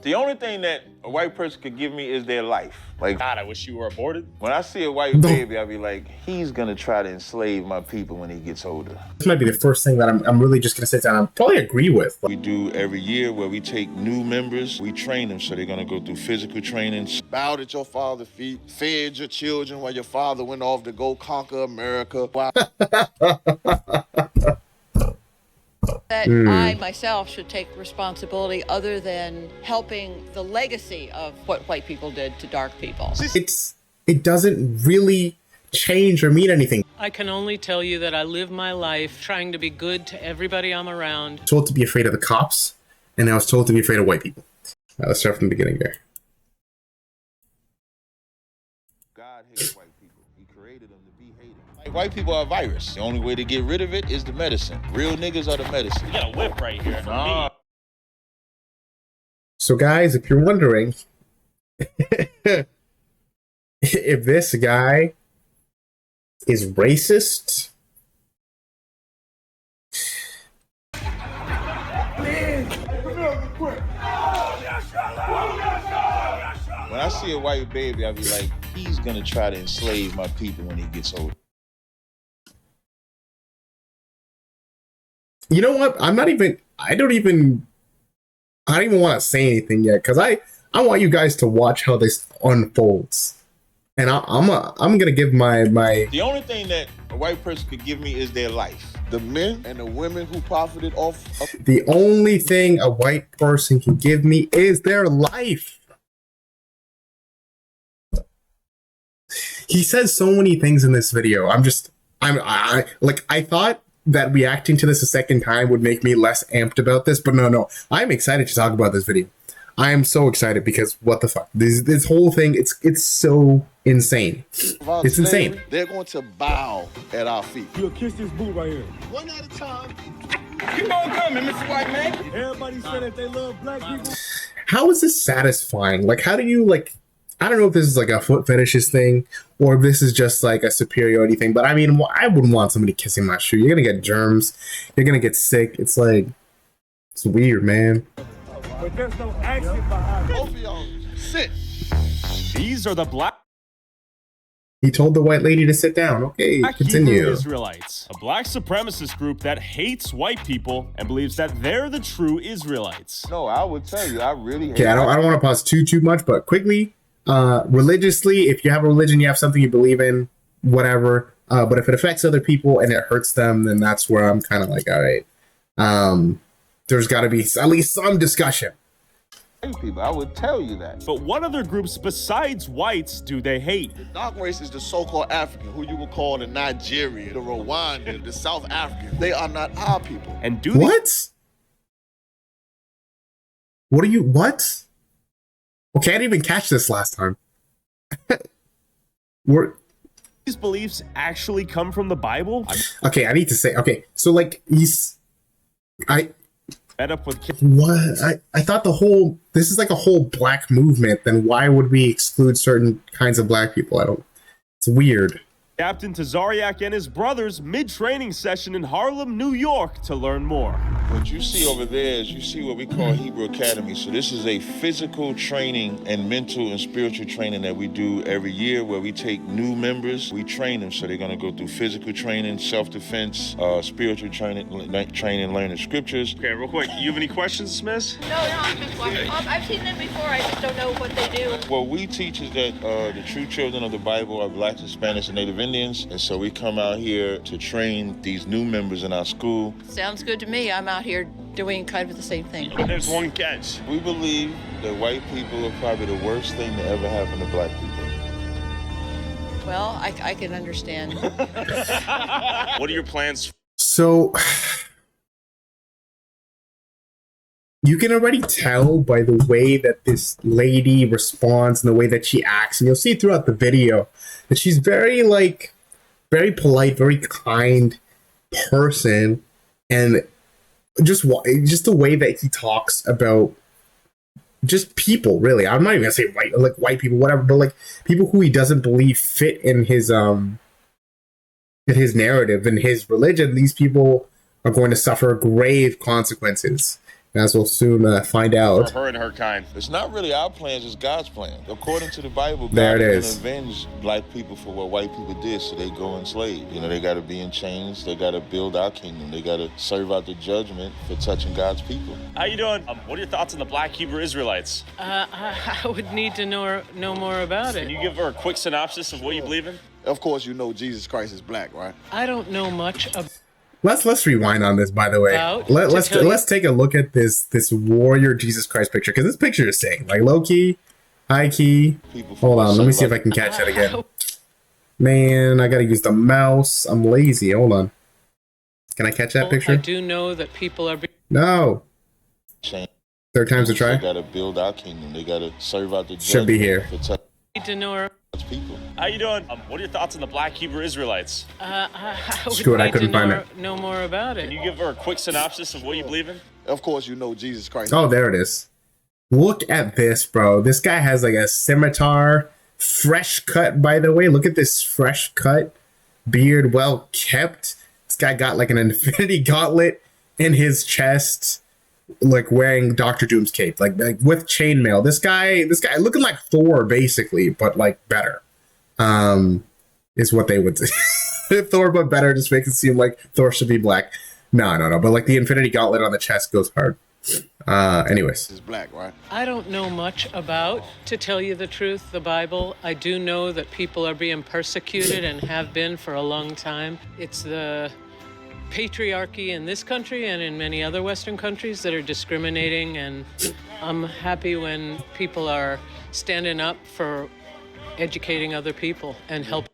The only thing that a white person could give me is their life. Like, God, I wish you were aborted. when I see a white baby, I'll be like, he's gonna try to enslave my people when he gets older. This might be the first thing that I'm really just gonna sit down and probably agree with. We do every year where we take new members, we train them so they're gonna go through physical training. Bowed at your father's feet, fed your children while your father went off to go conquer America. That I myself should take responsibility other than helping the legacy of what white people did to dark people. It doesn't really change or mean anything. I can only tell you that I live my life trying to be good to everybody I'm around. Told to be afraid of the cops, and I was told to be afraid of white people. Let's start from the beginning there. God hates white people. He created them to be hated. Like, white people are a virus. The only way to get rid of it is the medicine. Real niggas are the medicine. You got a whip right here for me. So guys, if you're wondering if this guy is racist, When I see a white baby, I'll be like, he's gonna try to enslave my people when he gets older. you know what? I don't even want to say anything yet, because I want you guys to watch how this unfolds. And I'm gonna give my The only thing that a white person could give me is their life. The men and the women who profited off of the only thing a white person can give me is their life. He says so many things in this video. I thought that reacting to this a second time would make me less amped about this, but no. I'm excited to talk about this video. I am so excited because what the fuck? This whole thing, it's so insane. It's insane. They're going to bow at our feet. You'll kiss this boot right here. One at a time. Keep on coming, Mr. White Man. Everybody said that they love black people. How is this satisfying? Like, how do you, like, I don't know if this is like a foot fetishist thing or if this is just like a superiority thing, but I mean, I wouldn't want somebody kissing my shoe. You're gonna get germs. You're gonna get sick. It's like, it's weird, man. But there's no action behind it. Both of y'all sit. These are the black He told the white lady to sit down. Okay, Hebrew continue. Israelites, a black supremacist group that hates white people and believes that they're the true Israelites. No, I would tell you, I really hate Okay, I don't want to pause too much, but quickly, religiously, if you have a religion, you have something you believe in, whatever. But if it affects other people and it hurts them, then that's where I'm kind of like, all right. There's got to be at least some discussion. white people. I would tell you that. But what other groups besides whites do they hate? The dark race is the so-called African, who you would call the Nigerian, the Rwandan, the South African. They are not our people. And do What? What are you, what? Okay, I didn't even catch this last time. these beliefs actually come from the Bible? Okay, I need to say, okay, so like, I'm fed up with what? I thought this is like a whole black movement, then why would we exclude certain kinds of black people? It's weird. Captain Tazariak and his brothers mid-training session in Harlem, New York to learn more. What you see over there is you see what we call Hebrew Academy. So this is a physical training and mental and spiritual training that we do every year where we take new members, we train them. So they're going to go through physical training, self-defense, spiritual training, learning scriptures. Okay, real quick, you have any questions, Smith? No, I'm just watching. I've seen them before. I just don't know what they do. What we teach is that the true children of the Bible are Blacks, Hispanics, and Native Indians. And so we come out here to train these new members in our school. Sounds good to me. I'm out here doing kind of the same thing. There's one catch. We believe that white people are probably the worst thing to ever happen to black people. Well, I can understand. What are your plans? So, you can already tell by the way that this lady responds and the way that she acts, and you'll see throughout the video that she's very polite, very kind person, and just the way that he talks about just people, really. I'm not even gonna say white people, whatever, but like people who he doesn't believe fit in his narrative and his religion. These people are going to suffer grave consequences. as we'll soon find For out. her and her kind. It's not really our plans, it's God's plan. According to the Bible, There God it is is. going to avenge black people for what white people did, so they go enslaved. You know, they got to be in chains. They got to build our kingdom. They got to serve out the judgment for touching God's people. How you doing? What are your thoughts on the Black Hebrew Israelites? I would need to know more about Can you it. give her a quick synopsis of what you believe in? Of course, you know Jesus Christ is black, right? I don't know much Let's rewind on this, by the way. About Let's to tell you- let's take a look at this warrior Jesus Christ picture, because this picture is sick. Like low key, high key. People Hold on, let me see if serve I can catch that again. Man, I gotta use the mouse. I'm lazy. Hold on. Can I catch that I picture? do know that people are being No. chains. Third time's a They try. got to build our kingdom. They got to serve out the judgment Should be here. for touching to know. God's people. How you doing? What are your thoughts on the Black Hebrew Israelites? I would Screw it, I need to couldn't find know more about Can it. you give her a quick synopsis of what you believe in? Of course, you know Jesus Christ. Oh, there it is. Look at this, bro. This guy has like a scimitar, fresh cut, by the way. Look at this fresh cut, beard well kept. This guy got like an infinity gauntlet in his chest, like wearing Doctor Doom's cape, like with chainmail. This guy looking like Thor basically, but like better. Is what they would say. Thor, but better, just makes it seem like Thor should be black. No. But like the infinity gauntlet on the chest goes hard. Anyways. Is black, right? I don't know much about, to tell you the truth, the Bible. I do know that people are being persecuted and have been for a long time. It's the patriarchy in this country and in many other Western countries that are discriminating, and I'm happy when people are standing up for educating other people and helping.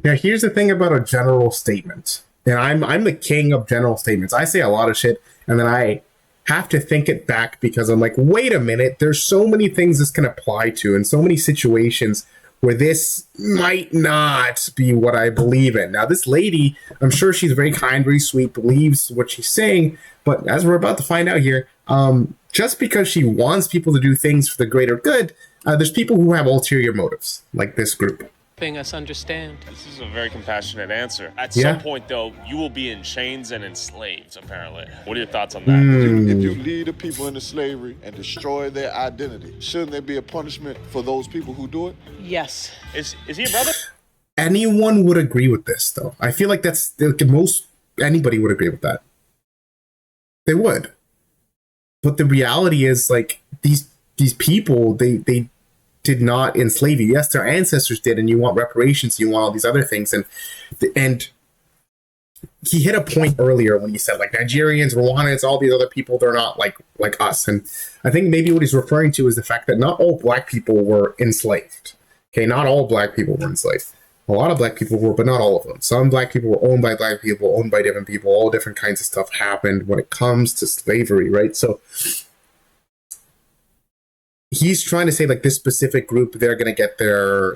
Now, here's the thing about a general statement. And I'm the king of general statements. I say a lot of shit, and then I have to think it back because I'm like, wait a minute, there's so many things this can apply to, and so many situations where this might not be what I believe in. Now, this lady, I'm sure she's very kind, very sweet, believes what she's saying, but as we're about to find out here, just because she wants people to do things for the greater good, there's people who have ulterior motives, like this group. Us understand. This is a very compassionate answer. At Yeah. some point, though, you will be in chains and enslaved, apparently. What are your thoughts on that? If you lead the people into slavery and destroy their identity, shouldn't there be a punishment for those people who do it? Yes. Is he a brother? Anyone would agree with this, though. I feel like that's like anybody would agree with that. They would. But the reality is, like, these people, they did not enslave you. Yes, their ancestors did, and you want reparations, you want all these other things, and he hit a point earlier when he said like Nigerians, Rwandans, all these other people, they're not like us. And I think maybe what he's referring to is the fact that not all black people were enslaved. Okay, not all black people were enslaved. A lot of black people were, but not all of them. Some black people were owned by black people, owned by different people. All different kinds of stuff happened when it comes to slavery, right? So he's trying to say like this specific group, they're going to get their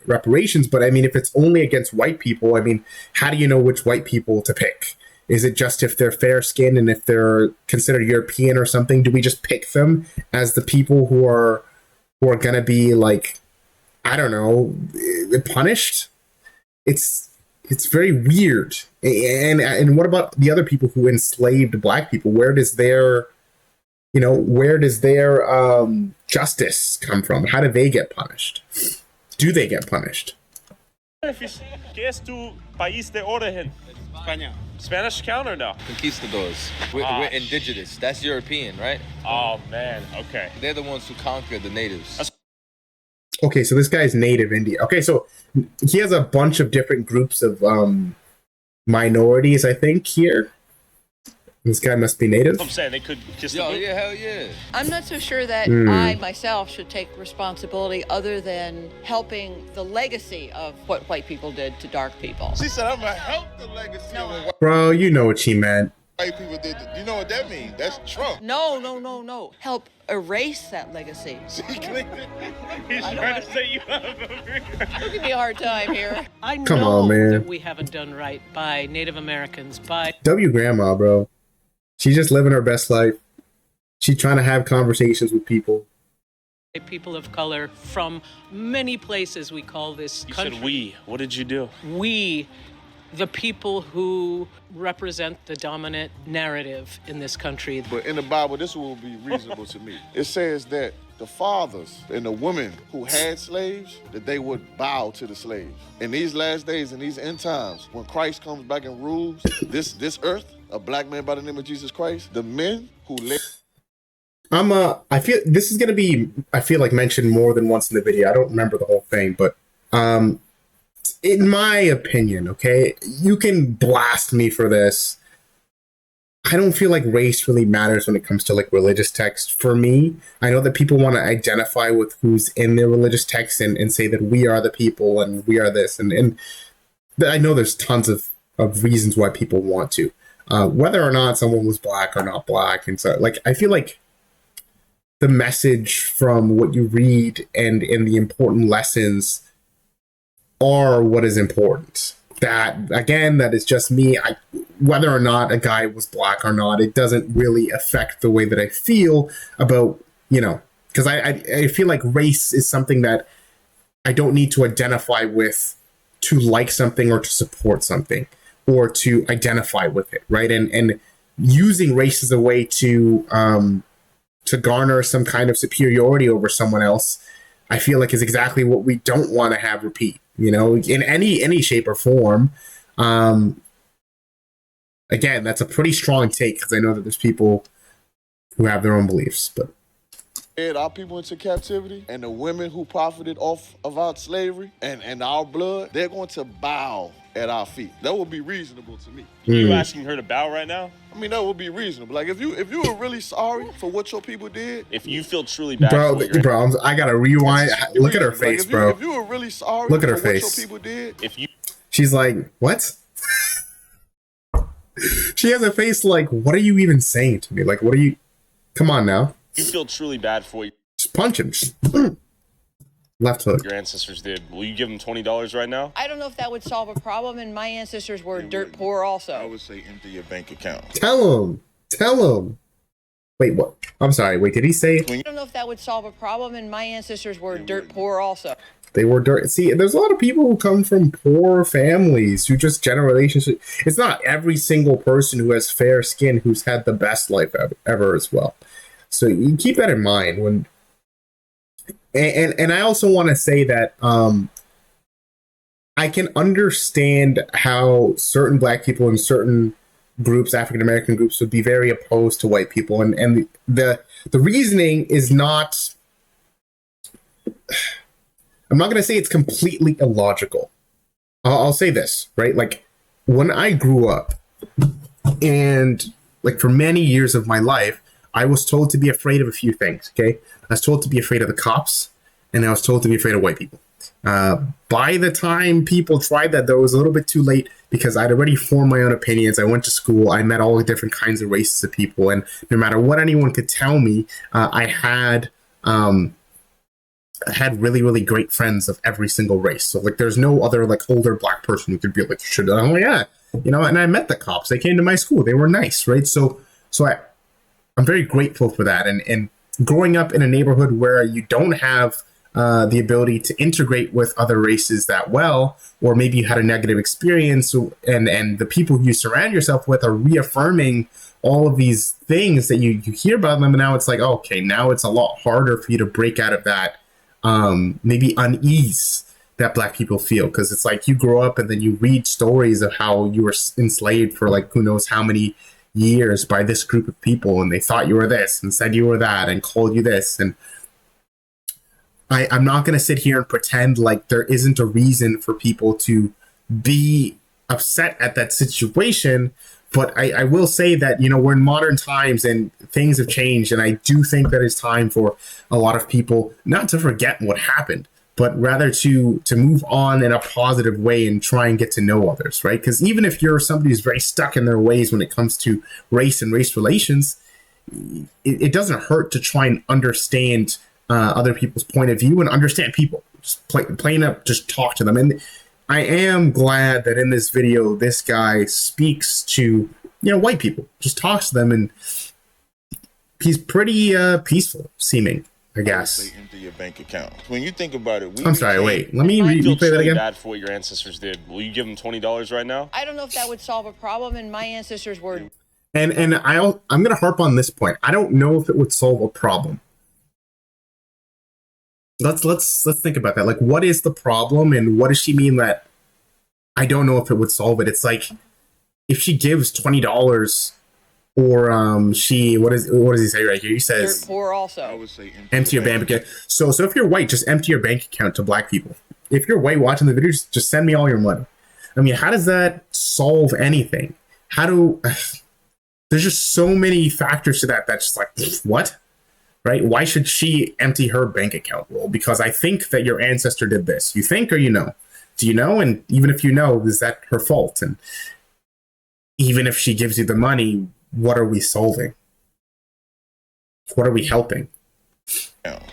reparations. But I mean, if it's only against white people, I mean, how do you know which white people to pick? Is it just if they're fair skinned and if they're considered European or something? Do we just pick them as the people who are going to be like, I don't know, punished? It's very weird. And what about the other people who enslaved black people? Where does their justice come from? How do they get punished? Do they get punished? Guess tu país de origen? España. Spanish count or no? Conquistadors. We're indigenous. That's European, right? Oh, man. Okay. They're the ones who conquered the natives. Okay, so this guy's native Indian. Okay, so he has a bunch of different groups of minorities, I think, here. This guy must be native. I'm saying they could kiss the Yo, boot. yeah, hell yeah. I'm not so sure that I myself should take responsibility other than helping the legacy of what white people did to dark people. She said, I'm going to help the legacy of what Bro, you know what she meant. white people did. You know what that means? That's Trump. No. Help erase that legacy. She clicked it. He's I know trying what- to say you have a Don't give me a hard time here. I Come know on, man. that we haven't done right by Native Americans, by W grandma, bro. She's just living her best life. She's trying to have conversations with people. people of color from many places. We call this You country. said we. What did you do? We the people who represent the dominant narrative in this country. But in the Bible, this will be reasonable to me. It says that the fathers and the women who had slaves, that they would bow to the slaves. In these last days, in these end times, when Christ comes back and rules this earth, a black man by the name of Jesus Christ, the men who live... I feel this is gonna be, I feel like, mentioned more than once in the video. I don't remember the whole thing, but in my opinion, okay, you can blast me for this. I don't feel like race really matters when it comes to like religious texts. For me, I know that people want to identify with who's in their religious text and say that we are the people and we are this. And I know there's tons of reasons why people want to. Whether or not someone was black or not black. And so, like, I feel like the message from what you read and the important lessons are what is important. That, again, that is just me. Whether or not a guy was black or not, it doesn't really affect the way that I feel about, you know, because I feel like race is something that I don't need to identify with to like something or to support something or to identify with it, right? And using race as a way to garner some kind of superiority over someone else, I feel like is exactly what we don't want to have repeat, you know, in any shape or form. Again, that's a pretty strong take because I know that there's people who have their own beliefs, but led our people into captivity, and the women who profited off of our slavery and our blood, they're going to bow at our feet. That would be reasonable to me. Are you asking her to bow right now? I mean, that would be reasonable. Like, if you were really sorry for what your people did, If you feel truly bad bro, for your bro, I gotta rewind. Look at her like, face, if bro. If you were really sorry Look at for her what face. your people did, if you She's like, what? She has a face like, what are you even saying to me? Like, what are you? Come on now. feel truly bad for what Just punch him. Just left hook. your ancestors did, will you give them $20 right now? I don't know if that would solve a problem, and my ancestors were dirt poor I also. would say empty your bank account. Tell him. Tell him. Wait, what? I'm sorry. Wait, did he say I don't know if that would solve a problem, and my ancestors were dirt poor also. they were dirt? See, there's a lot of people who come from poor families who just generations. It's not every single person who has fair skin who's had the best life ever as well. So you keep that in mind when. And I also want to say that I can understand how certain black people in certain groups, African American groups, would be very opposed to white people, and the reasoning is not. I'm not going to say it's completely illogical. I'll say this, right? Like, when I grew up, and like for many years of my life, I was told to be afraid of a few things, okay? I was told to be afraid of the cops, and I was told to be afraid of white people. By the time people tried that, though, it was a little bit too late because I'd already formed my own opinions. I went to school. I met all the different kinds of races of people, and no matter what anyone could tell me, I had really, really great friends of every single race. So, like, there's no other, like, older black person who could be like, shit, I'm like, yeah, you know, and I met the cops. They came to my school. They were nice, right? So I'm very grateful for that. And growing up in a neighborhood where you don't have the ability to integrate with other races that well, or maybe you had a negative experience, and the people you surround yourself with are reaffirming all of these things that you hear about them, and now it's like, oh, okay, now it's a lot harder for you to break out of that maybe unease that black people feel, because it's like you grow up and then you read stories of how you were enslaved for like who knows how many years by this group of people, and they thought you were this and said you were that and called you this. And I'm not going to sit here and pretend like there isn't a reason for people to be upset at that situation, but I will say that, you know, we're in modern times and things have changed, and I do think that it's time for a lot of people not to forget what happened, but rather to move on in a positive way and try and get to know others, right? Because even if you're somebody who's very stuck in their ways when it comes to race and race relations, it doesn't hurt to try and understand other people's point of view and understand people. Just plain up, just talk to them. And I am glad that in this video, this guy speaks to, you know, white people, just talks to them, and he's pretty peaceful seeming. I I would guess. say empty your bank account. When you think about it, I'm sorry, wait. Let me I feel replay that truly again. bad for what your ancestors did. Will you give them $20 right now? I don't know if that would solve a problem, and my ancestors were And I'm gonna harp on this point. I don't know if it would solve a problem. Let's think about that. Like, what is the problem, and what does she mean that I don't know if it would solve it? It's like if she gives $20, or she what does he say right here? He says dirt poor I also. would say empty your bank account. So if you're white, just empty your bank account to black people. If you're white watching the video, just send me all your money. I mean, how does that solve anything? There's just so many factors to that that's just like, what? Right? Why should she empty her bank account? Well, because I think that your ancestor did this. You think or you know? Do you know? And even if you know, is that her fault? And even if she gives you the money, what are we solving? What are we helping?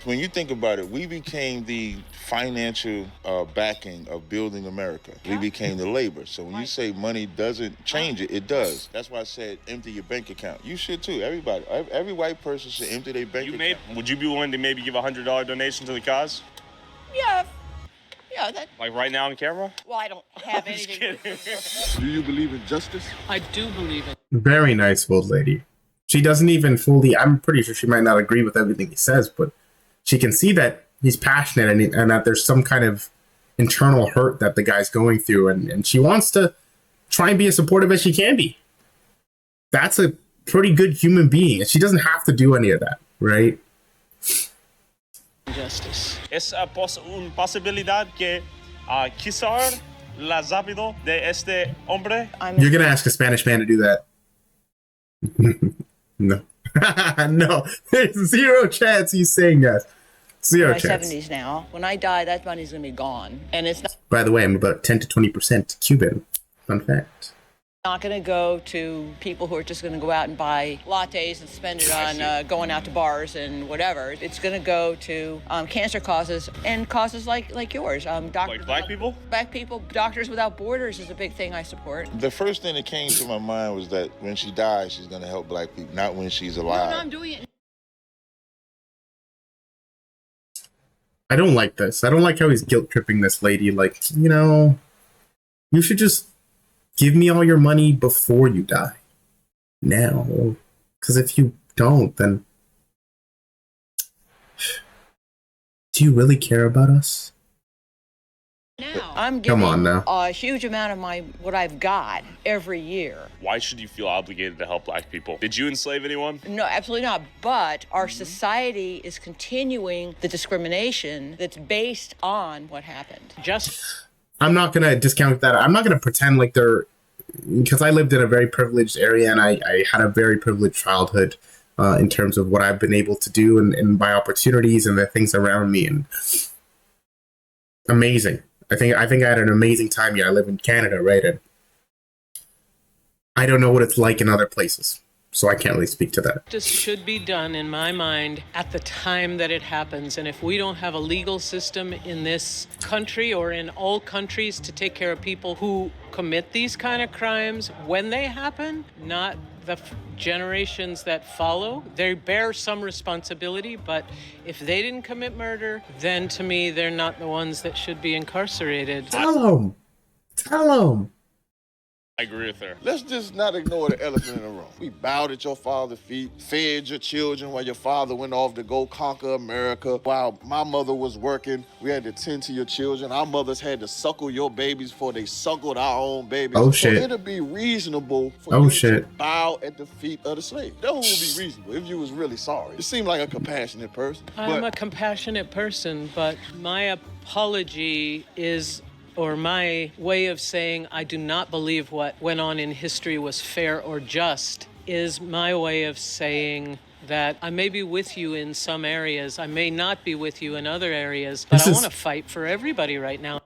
When you think about it, we became the financial backing of building America. We became the labor. So when you say money doesn't change it, it does. That's why I said empty your bank account. You should too. Everybody, every white person should empty their bank account. Would you be willing to maybe give a $100 donation to the cause? Yeah. Yeah, that. Like right now on camera? Well, I don't have Just anything. kidding. Do you believe in justice? I do believe it. Very nice old lady. She doesn't even fully, I'm pretty sure she might not agree with everything he says, but she can see that he's passionate and that there's some kind of internal hurt that the guy's going through, and she wants to try and be as supportive as she can be. That's a pretty good human being, and she doesn't have to do any of that, right? Justice. Es una posibilidad que quizás la zápido de este hombre. You're gonna ask a Spanish man to do that. No. No, there's zero chance he's saying yes. Zero In my chance. 70s now. When I die, that money's gonna be gone, and it's By the way, I'm about 10 to 20% Cuban. Fun fact. not gonna go to people who are just gonna go out and buy lattes and spend it on going out to bars and whatever. It's gonna go to cancer causes and causes like yours. Doctors Like black people? Black people. Doctors Without Borders is a big thing I support. The first thing that came to my mind was that when she dies, she's going to help black people, not when she's alive. No, I'm doing it. I don't like this. I don't like how he's guilt tripping this lady. Like, you should just give me all your money before you die. Now. Because if you don't, then do you really care about us? Now I'm Come giving on now. a huge amount of what I've got every year. Why should you feel obligated to help black people? Did you enslave anyone? No, absolutely not. But our society is continuing the discrimination that's based on what happened. I'm not going to discount that. I'm not going to pretend like because I lived in a very privileged area, and I had a very privileged childhood in terms of what I've been able to do and my opportunities and the things around me. And amazing. I think I had an amazing time here. I live in Canada, right? And I don't know what it's like in other places, so I can't really speak to that. Justice should be done, in my mind, at the time that it happens. And if we don't have a legal system in this country or in all countries to take care of people who commit these kind of crimes when they happen, not the generations that follow, they bear some responsibility. But if they didn't commit murder, then to me, they're not the ones that should be incarcerated. Tell him. I agree with her. Let's just not ignore the elephant in the room. We bowed at your father's feet, fed your children while your father went off to go conquer America. While my mother was working, we had to tend to your children. Our mothers had to suckle your babies before they suckled our own babies. Oh, So shit. it'd be reasonable for Oh, you shit. to bow at the feet of the slave. That would be reasonable if you was really sorry. You seem like a compassionate person. I'm but a compassionate person, but my apology is, or my way of saying I do not believe what went on in history was fair or just, is my way of saying that I may be with you in some areas, I may not be with you in other areas, but I want to fight for everybody right now.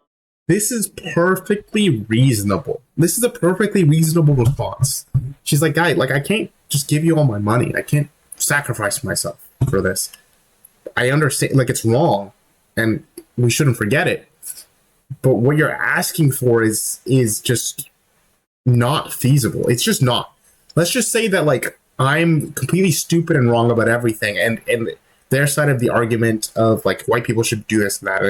This is perfectly reasonable. This is a perfectly reasonable response. She's like, guy, I can't just give you all my money. I can't sacrifice myself for this. I understand, it's wrong, and we shouldn't forget it. But what you're asking for is just not feasible. It's just not. Let's just say that I'm completely stupid and wrong about everything, and their side of the argument of like white people should do this and that.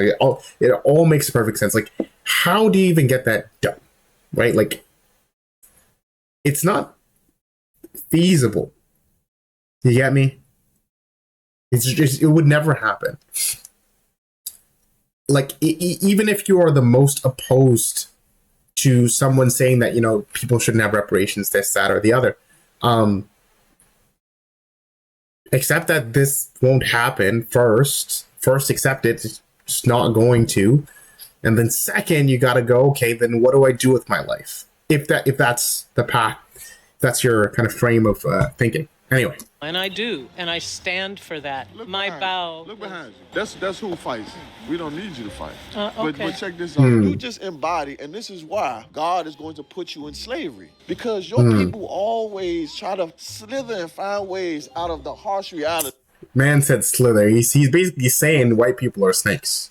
It all makes perfect sense. Like, how do you even get that done? Right? Like, it's not feasible. You get me? It's just, it would never happen. Like, even if you are the most opposed to someone saying that, you know, people shouldn't have reparations, this, that, or the other, accept that this won't happen first. First, accept it. It's just not going to. And then second, you got to go, okay, then what do I do with my life? If that's the path, that's your kind of frame of thinking. Anyway. And I do, and I stand for that. My bow. Look behind you. That's who fights. We don't need you to fight. Okay. But check this out. You just embody, and this is why God is going to put you in slavery. Because your people always try to slither and find ways out of the harsh reality. Man said slither. He's basically saying white people are snakes.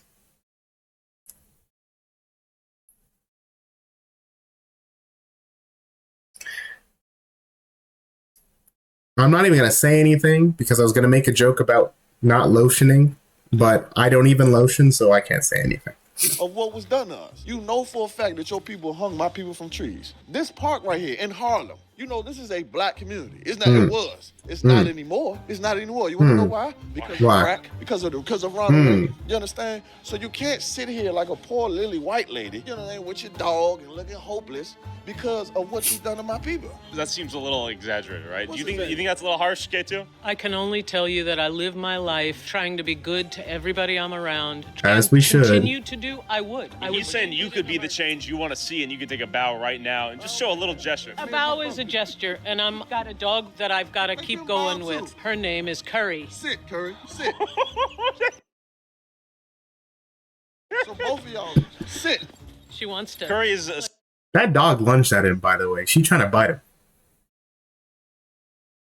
I'm not even going to say anything because I was going to make a joke about not lotioning, but I don't even lotion, so I can't say anything. Of what was done to us. You know for a fact that your people hung my people from trees. This park right here in Harlem, you know this is a black community. It's not. It was. It's not anymore. It's not anymore. You want to know why? Because of crack. Because of Ronald Reagan. You understand? So you can't sit here like a poor lily white lady, you know, with your dog and looking hopeless because of what you've done to my people. That seems a little exaggerated, right? What's You his think name? that's a little harsh, K2? I can only tell you that I live my life trying to be good to everybody I'm around. As we should. Continue to do, I would. He's saying you could be the change you want to see, and you could take a bow right now and just show a little gesture. A bow is a gesture, and I've got a dog that I've got to keep going with. Her name is Curry. Sit, Curry. Sit. So both of y'all, sit. She wants to. Curry is That dog lunged at him, by the way. She trying to bite him.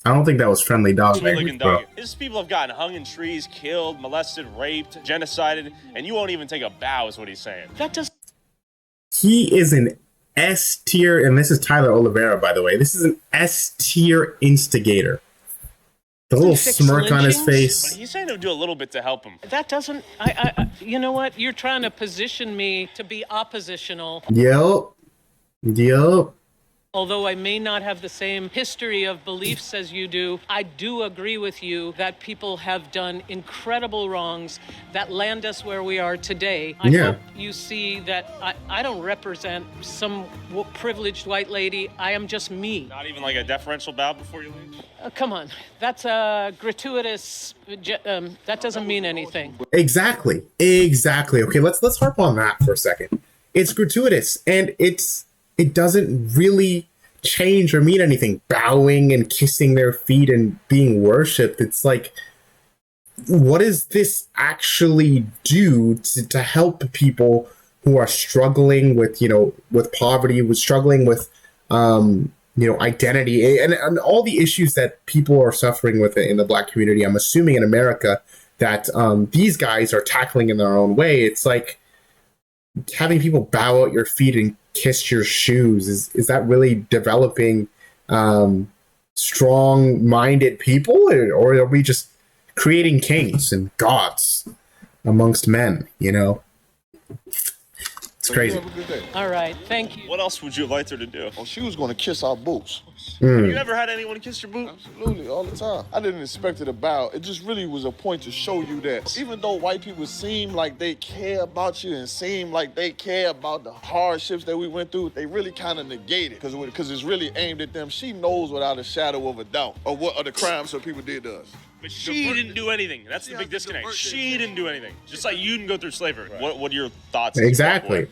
I don't think that was friendly dog sweet-looking language, bro. dog. His people have gotten hung in trees, killed, molested, raped, genocided, and you won't even take a bow, is what he's saying. That does. He is an S tier, and this is Tyler Oliveira, by the way. This is an S tier instigator. The little Fix smirk on his lynchings? face. But he's saying he'll do a little bit to help him. That doesn't. You know what? You're trying to position me to be oppositional. Yup. Although I may not have the same history of beliefs as you do, I do agree with you that people have done incredible wrongs that land us where we are today. I hope you see that I don't represent some privileged white lady. I am just me. Not even like a deferential bow before you leave? Come on. That's a gratuitous... that doesn't mean anything. Exactly. Okay, let's harp on that for a second. It's gratuitous, and it doesn't really change or mean anything. Bowing and kissing their feet and being worshipped. It's like, what does this actually do to help people who are struggling with, with poverty, struggling with, identity and all the issues that people are suffering with in the Black community? I'm assuming in America that these guys are tackling in their own way. It's like having people bow at your feet and kiss your shoes. Is that really developing strong-minded people, or are we just creating kings and gods amongst men? It's crazy. Have a good day. All right. Thank you. What else would you have liked her to do? Oh, she was going to kiss our boots. Have you ever had anyone kiss your boot? Absolutely, all the time. I didn't expect it to bow. It just really was a point to show you that even though white people seem like they care about you and seem like they care about the hardships that we went through, they really kind of negate it because it's really aimed at them. She knows without a shadow of a doubt of what other crimes her people did to us. But she didn't do anything. That's the big disconnect. She didn't do anything. Just like you didn't go through slavery. Right. What are your thoughts? Exactly.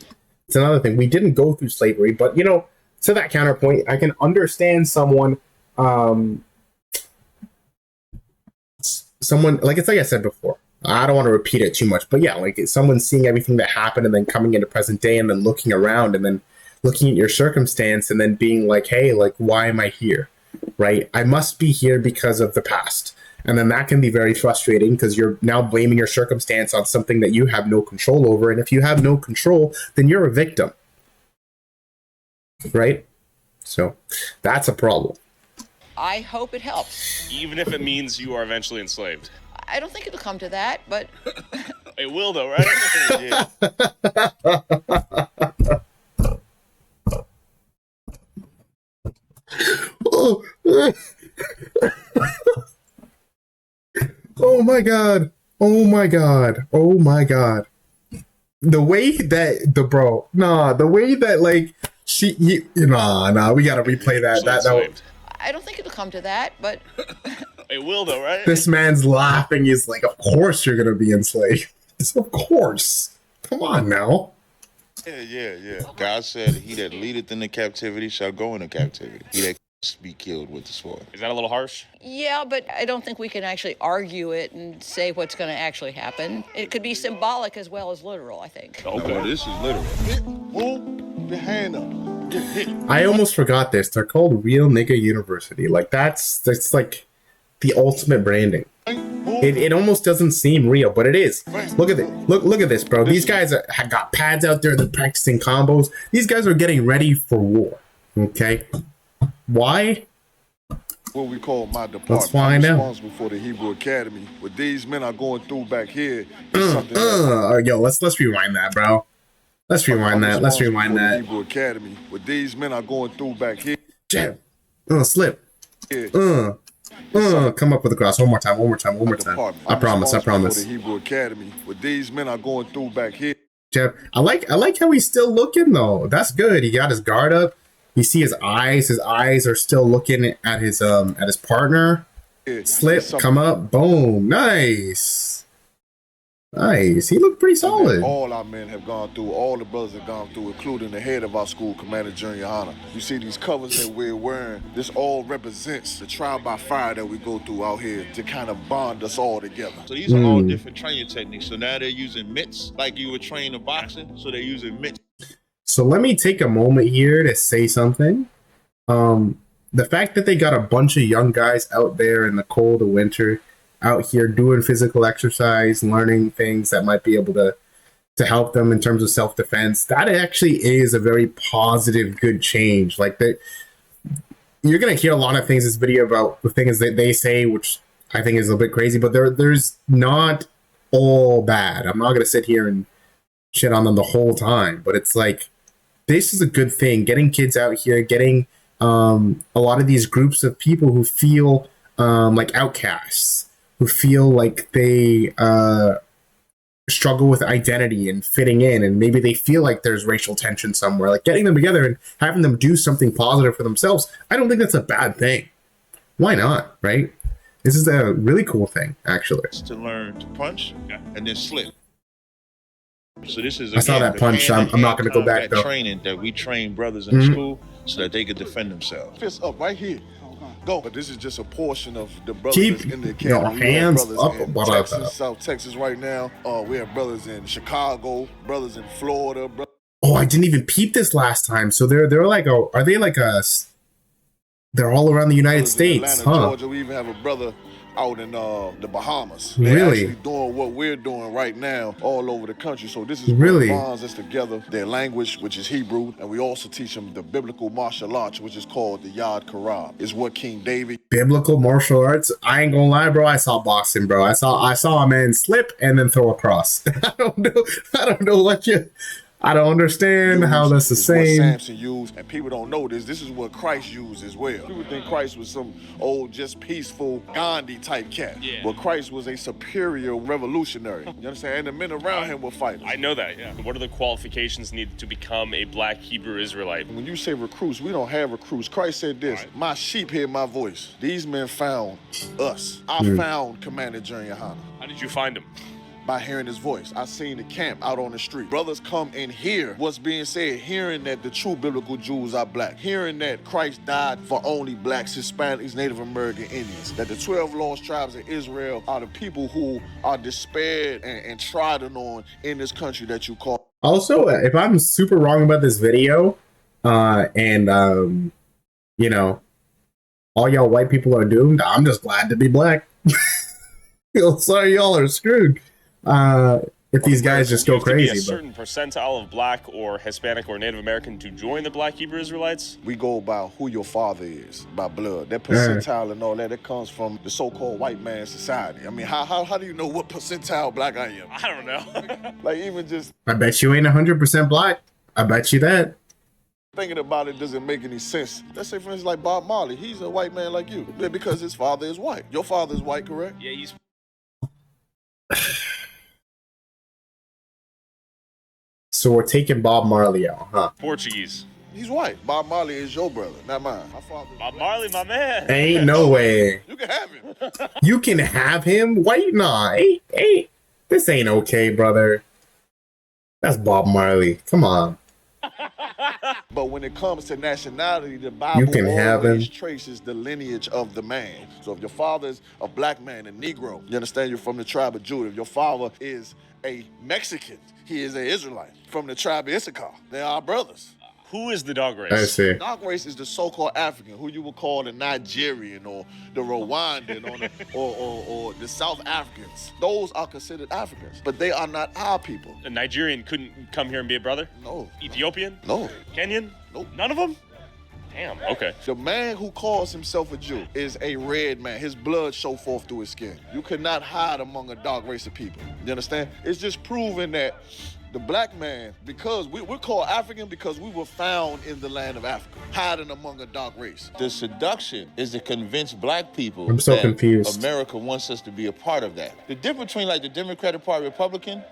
It's another thing. We didn't go through slavery, but to that counterpoint, I can understand someone like I said before. I don't want to repeat it too much, but yeah, like someone seeing everything that happened and then coming into present day and then looking around and then looking at your circumstance and then being like, hey, like, why am I here? Right? I must be here because of the past. And then that can be very frustrating because you're now blaming your circumstance on something that you have no control over. And if you have no control, then you're a victim. Right? So that's a problem. I hope it helps. Even if it means you are eventually enslaved. I don't think it'll come to that, but It will, though, right? Yeah. Oh. Oh my god. Oh my god. Oh my god. The way that the way that like we gotta replay that. That I don't think it'll come to that, but It will, though, right? this man's laughing. He's like, of course you're gonna be enslaved. Of course. Come on now. Yeah. God said, "He that leadeth into captivity shall go into captivity. He that be killed with the sword." Is that a little harsh? yeah, but I don't think we can actually argue it and say what's going to actually happen. It could be symbolic as well as literal, I think. No, this is literal. Move your hand up. Get hit. I almost forgot this. They're called Real Nigga University. Like that's like the ultimate branding. It almost doesn't seem real, but it is. Look at it. Look at this, bro. These guys have got pads out there. They're practicing combos. These guys are getting ready for war. Okay. Why? What we call my department. Let's find I'm out. responsible for the Hebrew Academy. What these men are going through back here is something Yo, let's rewind that, bro. Let's rewind that. Let's rewind The that. Hebrew Academy. What these men are going through back here. Jab. Slip. is Come up with a cross. One more time. department. I I'm promise. responsible for the Hebrew Academy. What these men are going through back here. Jab. I like how he's still looking though. That's good. He got his guard up. You see his eyes. His eyes are still looking at his partner. is Slip. something Come up. Boom. Nice. He looked pretty that solid. all our men have gone through, all the brothers have gone through, including the head of our school, Commander Junior Honor. You see these covers that we're wearing, this all represents the trial by fire that we go through out here to kind of bond us all together. So these are all different training techniques. So now they're using mitts, like you would train in boxing. So they're using mitts. So let me take a moment here to say something. The fact that they got a bunch of young guys out there in the cold of winter, out here doing physical exercise, learning things that might be able to help them in terms of self-defense, that actually is a very positive, good change. Like that, you're gonna hear a lot of things in this video about the things that they say, which I think is a little bit crazy, but there's not all bad. I'm not gonna sit here and shit on them the whole time, but it's like, this is a good thing. Getting kids out here, getting a lot of these groups of people who feel like outcasts, who feel like they struggle with identity and fitting in, and maybe they feel like there's racial tension somewhere, like getting them together and having them do something positive for themselves. I don't think that's a bad thing. Why not, right? This is a really cool thing, actually. To learn to punch and then slip. So this is I saw that the punch. hand-to-hand I'm not gonna go back, combat though. training that we train brothers in school so that they could defend themselves. Fist up right here. Go. But this is just a portion of the brothers Keep that's in the your academy. We have hands brothers up in about Texas, that. South Texas right now. We have brothers in Chicago, brothers in Florida. Oh, I didn't even peep this last time. So they're like are they like they're all around the United brothers in States, Atlanta, huh? Georgia. We even have a brother out in the Bahamas. Really? They're actually doing what we're doing right now all over the country. So this is Really? what bonds us together. Their language, which is Hebrew, and we also teach them the biblical martial arts, which is called the Yad Karab. Is what King David Biblical martial arts. I ain't gonna lie, bro. I saw boxing, bro. I saw a man slip and then throw a cross. I don't know what I don't understand how that's the is what same. Samson used, and people don't know this. This is what Christ used as well. People think Christ was some old, just peaceful Gandhi type cat. Yeah. But Christ was a superior revolutionary. You understand? And the men around him were fighters. I know that, yeah. What are the qualifications needed to become a black Hebrew Israelite? When you say recruits, we don't have recruits. Christ said this, my sheep hear my voice. These men found us. I found Commander Junior Honor. How did you find him? By hearing his voice. I seen the camp out on the street. Brothers come and hear what's being said, hearing that the true biblical Jews are black, hearing that Christ died for only blacks, Hispanics, Native American Indians, that the 12 lost tribes of Israel are the people who are despaired and trodden on in this country that you call. Also, if I'm super wrong about this video, and you know, all y'all white people are doomed, I'm just glad to be black. Sorry, y'all are screwed. if these guys just go You have to be a crazy. But certain percentile of black or Hispanic or Native American to join the Black Hebrew Israelites? We go by who your father is, by blood. That percentile and all that, it comes from the so-called white man society. I mean, how do you know what percentile black I am? I don't know. Like, even just I bet you ain't 100% black. I bet you that. thinking about it doesn't make any sense. Let's say, for instance, like Bob Marley. He's a white man like you. Yeah, because his father is white. Your father is white, correct? Yeah, he's So we're taking Bob Marley out, huh? Portuguese. He's white. Bob Marley is your brother, not mine. My father. Bob Marley, my man. Ain't no way. You can have him. You can have him? Why you nah? Hey, this ain't okay, brother. That's Bob Marley. Come on. But when it comes to nationality, the Bible You can have him. always traces the lineage of the man. So if your father is a black man, a Negro, you understand, you're from the tribe of Judah. If your father is a Mexican, he is an Israelite from the tribe of Issachar. They are brothers. Who is the dog race? I see. Dog race is the so-called African, who you would call the Nigerian or the Rwandan or the South Africans. Those are considered Africans, but they are not our people. A Nigerian couldn't come here and be a brother? No. Ethiopian? No. Kenyan? Nope. None of them? Damn, okay. The man who calls himself a Jew is a red man. His blood show forth through his skin. You cannot hide among a dark race of people. You understand? It's just proving that the black man, because we're called African because we were found in the land of Africa, hiding among a dark race. The seduction is to convince black people I'm so that confused. America wants us to be a part of that. The difference between like the Democratic Party, Republican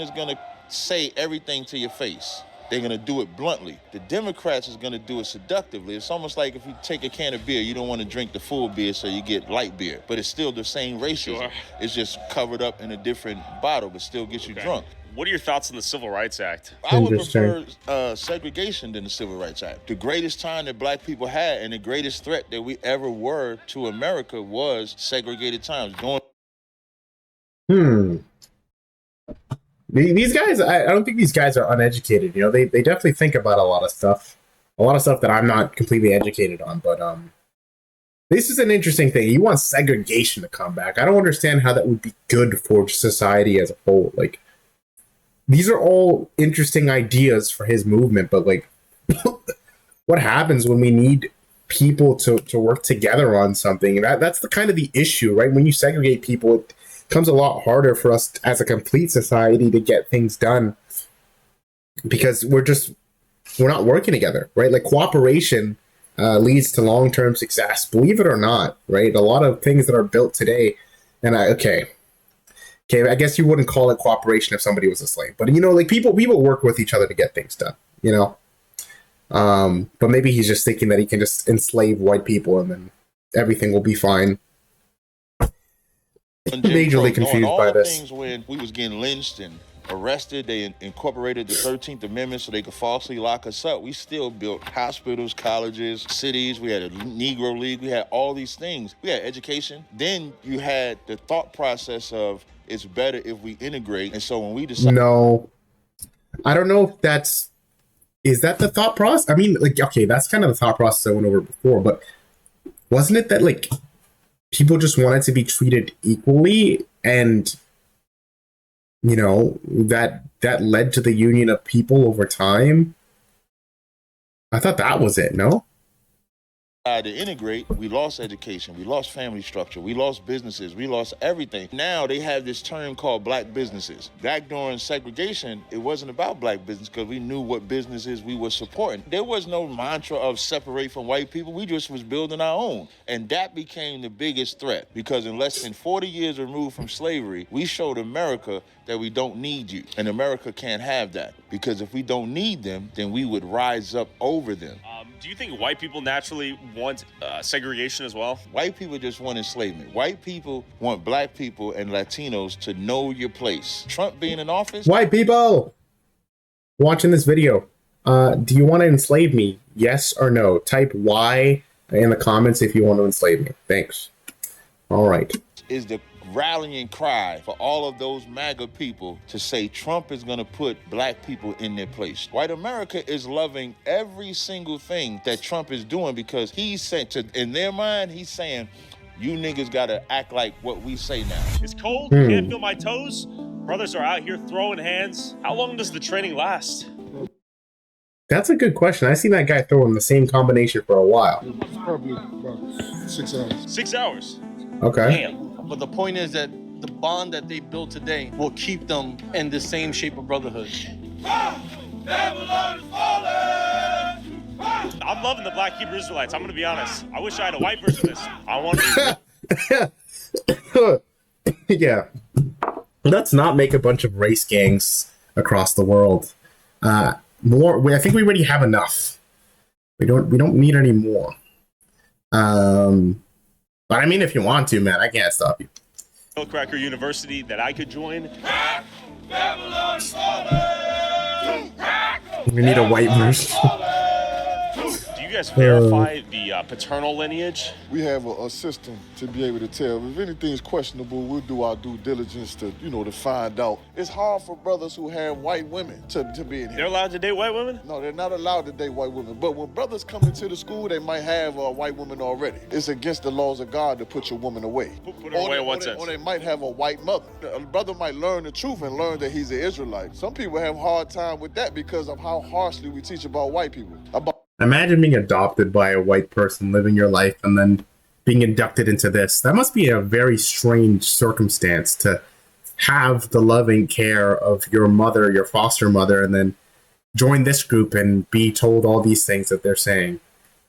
is gonna say everything to your face. They're gonna do it bluntly. The Democrats is gonna do it seductively. It's almost like if you take a can of beer, you don't want to drink the full beer, so you get light beer. But it's still the same racism. Sure. It's just covered up in a different bottle, but still gets you drunk. What are your thoughts on the Civil Rights Act? I would Interesting. prefer segregation than the Civil Rights Act. The greatest time that black people had and the greatest threat that we ever were to America was segregated times. These guys, I don't think these guys are uneducated. You know, they definitely think about a lot of stuff that I'm not completely educated on. But this is an interesting thing. You want segregation to come back. I don't understand how that would be good for society as a whole. Like, these are all interesting ideas for his movement, but like, what happens when we need people to work together on something? That's the kind of the issue, right? When you segregate people, it becomes a lot harder for us as a complete society to get things done because we're not working together, right? Like, cooperation leads to long-term success, believe it or not, right? A lot of things that are built today, and okay, I guess you wouldn't call it cooperation if somebody was a slave, but you know, like people work with each other to get things done, you know? But maybe he's just thinking that he can just enslave white people and then everything will be fine. Majorly confused by this. Things when we was getting lynched and arrested, they incorporated the 13th Amendment so they could falsely lock us up. We still built hospitals, colleges, cities. We had a Negro League. We had all these things. We had education. Then you had the thought process of it's better if we integrate. And so when we decided... No. I don't know if is that the thought process? I mean, like, okay, that's kind of the thought process I went over before, but wasn't it that, like, people just wanted to be treated equally and, you know, that led to the union of people over time? I thought that was it, no? To integrate, we lost education, we lost family structure, we lost businesses, we lost everything. Now they have this term called black businesses. Back during segregation, it wasn't about black business because we knew what businesses we were supporting. There was no mantra of separate from white people. We just was building our own. And that became the biggest threat because in less than 40 years removed from slavery, we showed America that we don't need you. And America can't have that because if we don't need them, then we would rise up over them. Do you think white people naturally want segregation as well? White people just want enslavement. White people want black people and Latinos to know your place. Trump being in office... White people watching this video, do you want to enslave me? Yes or no? Type Y in the comments if you want to enslave me. Thanks. All right. Is the rallying cry for all of those MAGA people to say Trump is going to put black people in their place. White America is loving every single thing that Trump is doing because he's saying, in their mind, he's saying, you niggas got to act like what we say now. It's cold, can't feel my toes. Brothers are out here throwing hands. How long does the training last? That's a good question. I've seen that guy throwing the same combination for a while. It's probably about 6 hours. 6 hours. Okay. Damn. But the point is that the bond that they build today will keep them in the same shape of brotherhood. I'm loving the Black Hebrew Israelites. I'm gonna be honest. I wish I had a white version of this. I want to. Yeah. Let's not make a bunch of race gangs across the world. I think we already have enough. We don't need any more. But I mean, if you want to, man, I can't stop you. Cracker University that I could join. We need a white version. Do you guys verify the paternal lineage? We have a system to be able to tell. If anything's questionable, we'll do our due diligence to, to find out. It's hard for brothers who have white women to be in here. They're allowed to date white women? No, they're not allowed to date white women. But when brothers come into the school, they might have a white woman already. It's against the laws of God to put your woman away. Put her away in what sense? Or they might have a white mother. A brother might learn the truth and learn that he's an Israelite. Some people have a hard time with that because of how harshly we teach about white people. Imagine being adopted by a white person, living your life, and then being inducted into this. That must be a very strange circumstance to have the loving care of your mother, your foster mother, and then join this group and be told all these things that they're saying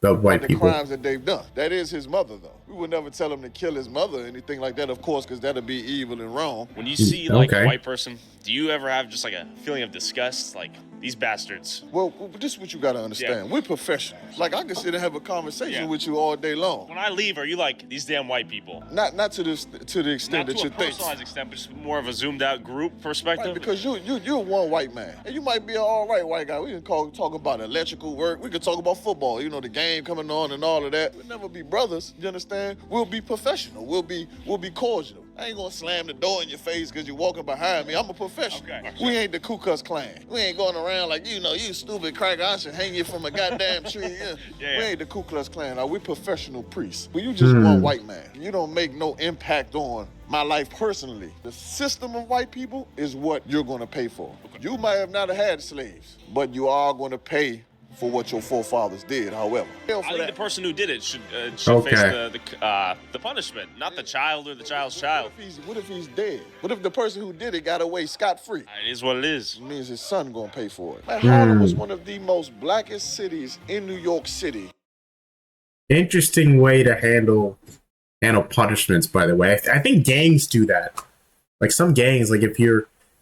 about white people. The crimes that they've done. That is his mother, though. We would never tell him to kill his mother or anything like that, of course, because that'd be evil and wrong. When you see like a white person, do you ever have just like a feeling of disgust? Like, these bastards. Well, this is what you got to understand. Yeah. We're professionals. Like, I can sit and have a conversation with you all day long. When I leave, are you like, these damn white people? Not to the extent that you think. Not to a personalized extent, but just more of a zoomed out group perspective? Right, because you're one white man. And you might be an all right white guy. We can talk about electrical work. We can talk about football. The game coming on and all of that. We'll never be brothers, you understand? We'll be professional. We'll be cordial. I ain't gonna slam the door in your face because you're walking behind me. I'm a professional. Okay. We ain't the Ku Klux Klan. We ain't going around like, you stupid cracker, I should hang you from a goddamn tree. We ain't the Ku Klux Klan. We professional priests. But you just one white man. You don't make no impact on my life personally. The system of white people is what you're gonna pay for. You might have not had slaves, but you are gonna pay for what your forefathers did, however. I think the person who did it should face the punishment, not the child or the child's child. What if he's dead? What if the person who did it got away scot-free? It is what it is. It means his son gonna pay for it. Man, Harlem was one of the most blackest cities in New York City. Interesting way to handle punishments, by the way. I think gangs do that. Like some gangs, like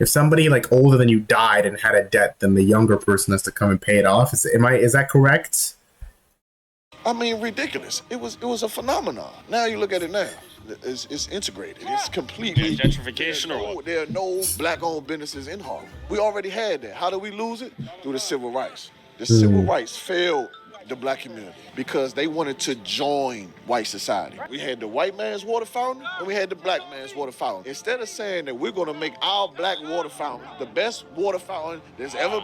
if somebody like older than you died and had a debt, then the younger person has to come and pay it off. Is that correct? I mean, ridiculous. It was a phenomenon. Now you look at it now. It's integrated. It's completely gentrification or what? There are no black-owned businesses in Harlem. We already had that. How did we lose it? Through the civil rights. The civil rights failed the black community because they wanted to join white society. We had the white man's water fountain and we had the black man's water fountain. Instead of saying that we're gonna make our black water fountain the best water fountain there's ever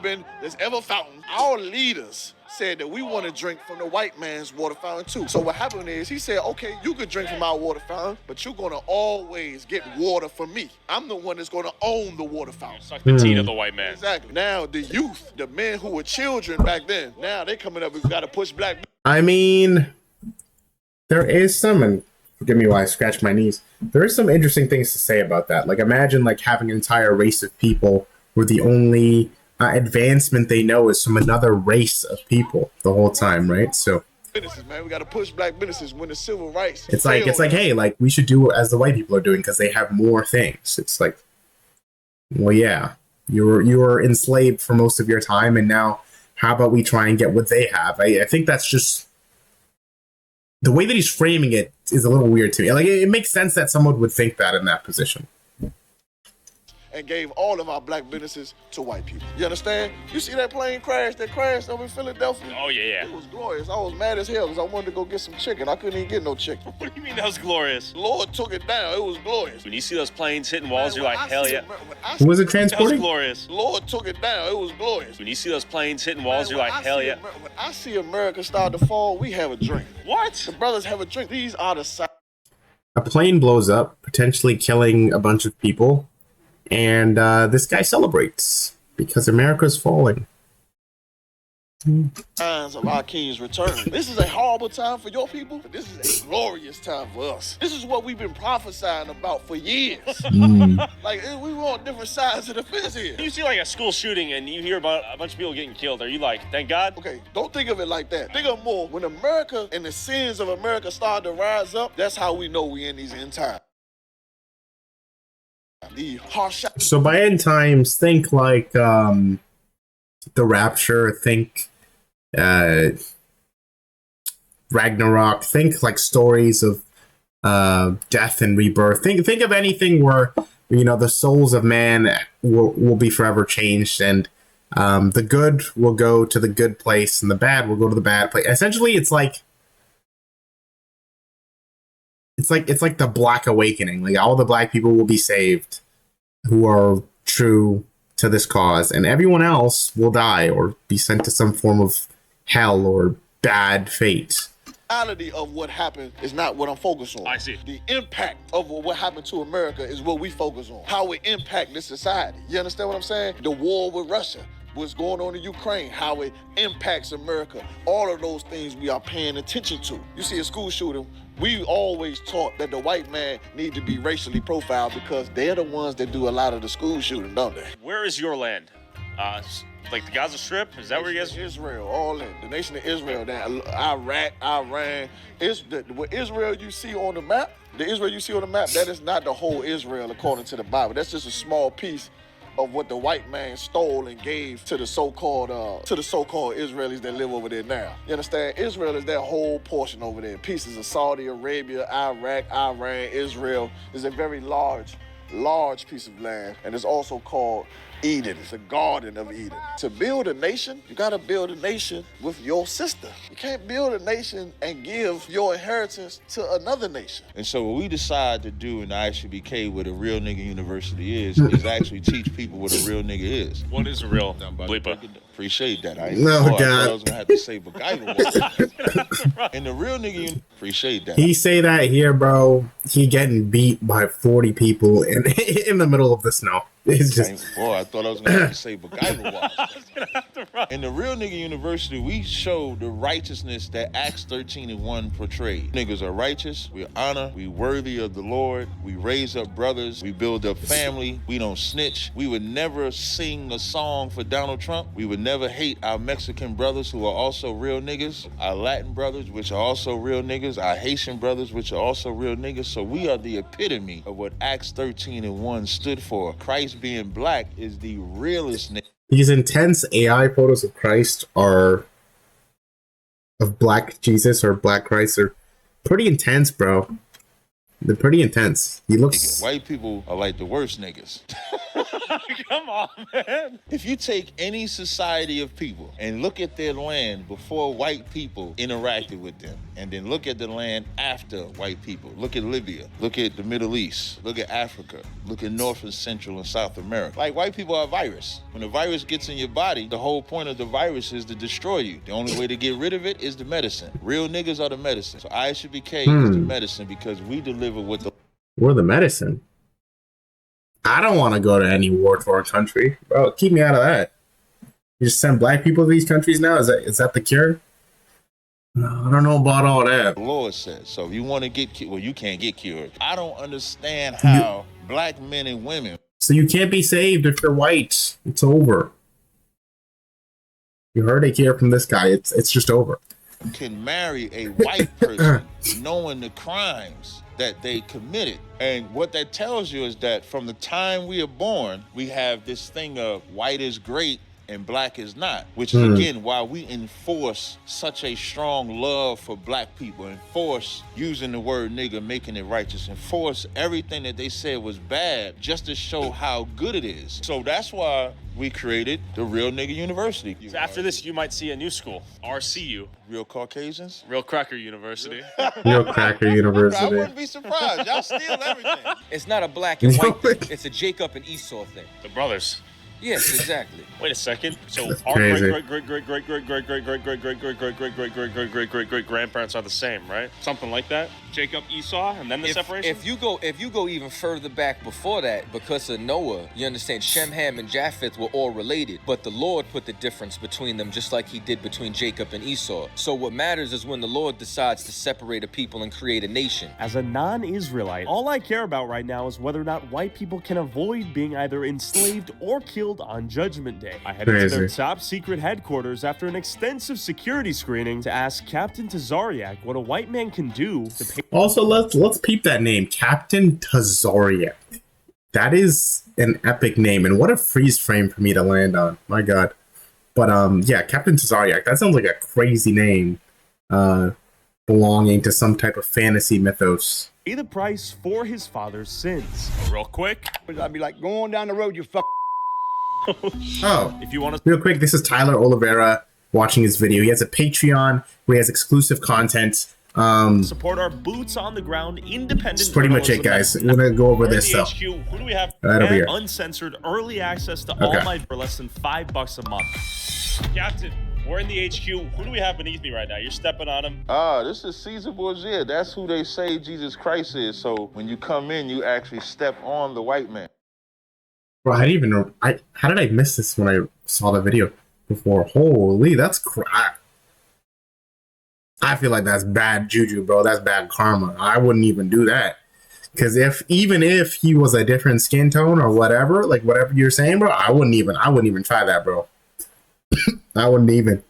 fountain, our leaders said that we want to drink from the white man's water fountain too. So what happened is he said, okay, you could drink from our water fountain, but you're gonna always get water from me. I'm the one that's gonna own the water fountain. Suck the teat of the white man. Exactly. Now the youth, the men who were children back then, now they coming up, we've got to push black. I mean, there is some, and forgive me while I scratch my knees, there is some interesting things to say about that. Like imagine like having an entire race of people where the only advancement they know is from another race of people the whole time, right? So businesses, man, we got to push black businesses when the civil rights. It's like hey, like we should do as the white people are doing because they have more things. It's like, well, yeah, you were enslaved for most of your time, and now how about we try and get what they have? I think that's just the way that he's framing it is a little weird to me. Like it makes sense that someone would think that in that position. And gave all of our black businesses to white people. You understand? You see that plane crash that crashed over in Philadelphia? Oh, yeah. It was glorious. I was mad as hell because I wanted to go get some chicken. I couldn't even get no chicken. What do you mean that was glorious? The Lord took it down. It was glorious. When you see those planes hitting walls, you're like, hell yeah. Who was it transporting? That was glorious. The Lord took it down. It was glorious. When you see those planes hitting walls, you're like, hell yeah. When I see America start to fall, we have a drink. What? The brothers have a drink. These are the... A plane blows up, potentially killing a bunch of people. And this guy celebrates because America's falling. Signs of our King's return. This is a horrible time for your people, but this is a glorious time for us. This is what we've been prophesying about for years. Like, we were on different sides of the fence here. You see like a school shooting and you hear about a bunch of people getting killed. Are you like, thank God? Okay, don't think of it like that. Think of more. When America and the sins of America start to rise up, that's how we know we in these end times. The harsh. So by end times, think like the rapture, think Ragnarok, think like stories of death and rebirth. Think of anything where, you know, the souls of man will be forever changed, and the good will go to the good place and the bad will go to the bad place. Essentially, it's like the Black Awakening. Like, all the black people will be saved who are true to this cause, and everyone else will die or be sent to some form of hell or bad fate. The reality of what happened is not what I'm focused on. I see. The impact of what happened to America is what we focus on. How it impact this society. You understand what I'm saying? The war with Russia, what's going on in Ukraine, how it impacts America. All of those things we are paying attention to. You see a school shooting, we always taught that the white man need to be racially profiled because they're the ones that do a lot of the school shooting, don't they? Where is your land? Like the Gaza Strip? Is that where you guys? Israel, all in. The nation of Israel, that Iraq, Iran. What Israel you see on the map, the Israel you see on the map, that is not the whole Israel according to the Bible. That's just a small piece of what the white man stole and gave to the so-called Israelis that live over there now. You understand? Israel is that whole portion over there. Pieces of Saudi Arabia, Iraq, Iran, Israel is a very large piece of land, and it's also called Eden. It's a garden of Eden. To build a nation, you gotta build a nation with your sister. You can't build a nation and give your inheritance to another nation. And so what we decide to do in the ICBK, what a real nigga university is actually teach people what a real nigga is. What is a real bleeper? Appreciate that. I God. I was gonna have to say MacGyver. And the real nigga, appreciate that. He say that here, bro. He getting beat by 40 people in the middle of the snow. It's just, boy, I thought I was gonna have to say MacGyver was. In the real nigga university, we show the righteousness that Acts 13:1 portrayed. Niggas are righteous, we honor, we worthy of the Lord, we raise up brothers, we build up family, we don't snitch. We would never sing a song for Donald Trump. We would never hate our Mexican brothers who are also real niggas, our Latin brothers, which are also real niggas, our Haitian brothers, which are also real niggas. So we are the epitome of what Acts 13:1 stood for. Christ being black is the realest nigga. these intense AI photos of Christ of Black Jesus or Black Christ are pretty intense, bro. They're pretty intense. He looks... White people are like the worst niggas. Come on, man. If you take any society of people and look at their land before white people interacted with them, and then look at the land after white people, look at Libya, look at the Middle East, look at Africa, look at North and Central and South America. Like, white people are a virus. When the virus gets in your body, the whole point of the virus is to destroy you. The only way to get rid of it is the medicine. Real niggas are the medicine. So ISUBK is the medicine because we deliver what the... We're the medicine. I don't want to go to any war-torn country. Bro, keep me out of that. You just send black people to these countries now? Is that the cure? No, I don't know about all that. The Lord says. So if you want to get cured, well, you can't get cured. I don't understand how black men and women... So you can't be saved if you're white. It's over. You heard it here from this guy. It's just over. ...can marry a white person knowing the crimes that they committed. And what that tells you is that from the time we are born, we have this thing of white is great and black is not, which is again why we enforce such a strong love for black people, enforce using the word nigga, making it righteous, enforce everything that they said was bad just to show how good it is. So that's why we created the Real Nigga University. So after this, you might see a new school, RCU. Real Caucasians? Real Cracker University. Real Cracker University. I wouldn't be surprised. Y'all steal everything. It's not a black and white thing. It's a Jacob and Esau thing. The brothers. Yes, exactly. Wait a second. So That's our crazy. great grandparents are the same, right? Something like that. Jacob, Esau, and then the separation. If you go even further back before that, because of Noah, you understand Shem, Ham, and Japheth were all related, but the Lord put the difference between them, just like He did between Jacob and Esau. So what matters is when the Lord decides to separate a people and create a nation. As a non-Israelite, all I care about right now is whether or not white people can avoid being either enslaved or killed on Judgment Day. I headed to their Crazy. top secret headquarters after an extensive security screening to ask Captain Tazariak what a white man can do to pay. Also, let's peep that name, Captain Tazariak. That is an epic name, and what a freeze frame for me to land on. My God. But yeah, Captain Tazariak. That sounds like a crazy name, belonging to some type of fantasy mythos. Pay the price for his father's sins. Real quick, I'd be like, going down the road, you fuck. Oh, if you want to real quick, this is Tyler Oliveira watching his video. He has a Patreon where he has exclusive content. support our boots on the ground independent. That's pretty much it, guys. We're gonna go over this stuff. HQ, who do we have? Right over here. Uncensored early access to all my for less than $5 a month. Captain, we're in the HQ. Who do we have beneath me right now? You're stepping on him. This is Caesar Borgia. That's who they say Jesus Christ is. So when you come in, you actually step on the white man. Bro, I didn't even know. How did I miss this when I saw the video before? Holy, that's crap. I feel like that's bad juju, bro. That's bad karma. I wouldn't even do that. Because even if he was a different skin tone or whatever, like whatever you're saying, bro, I wouldn't even try that, bro. I wouldn't even.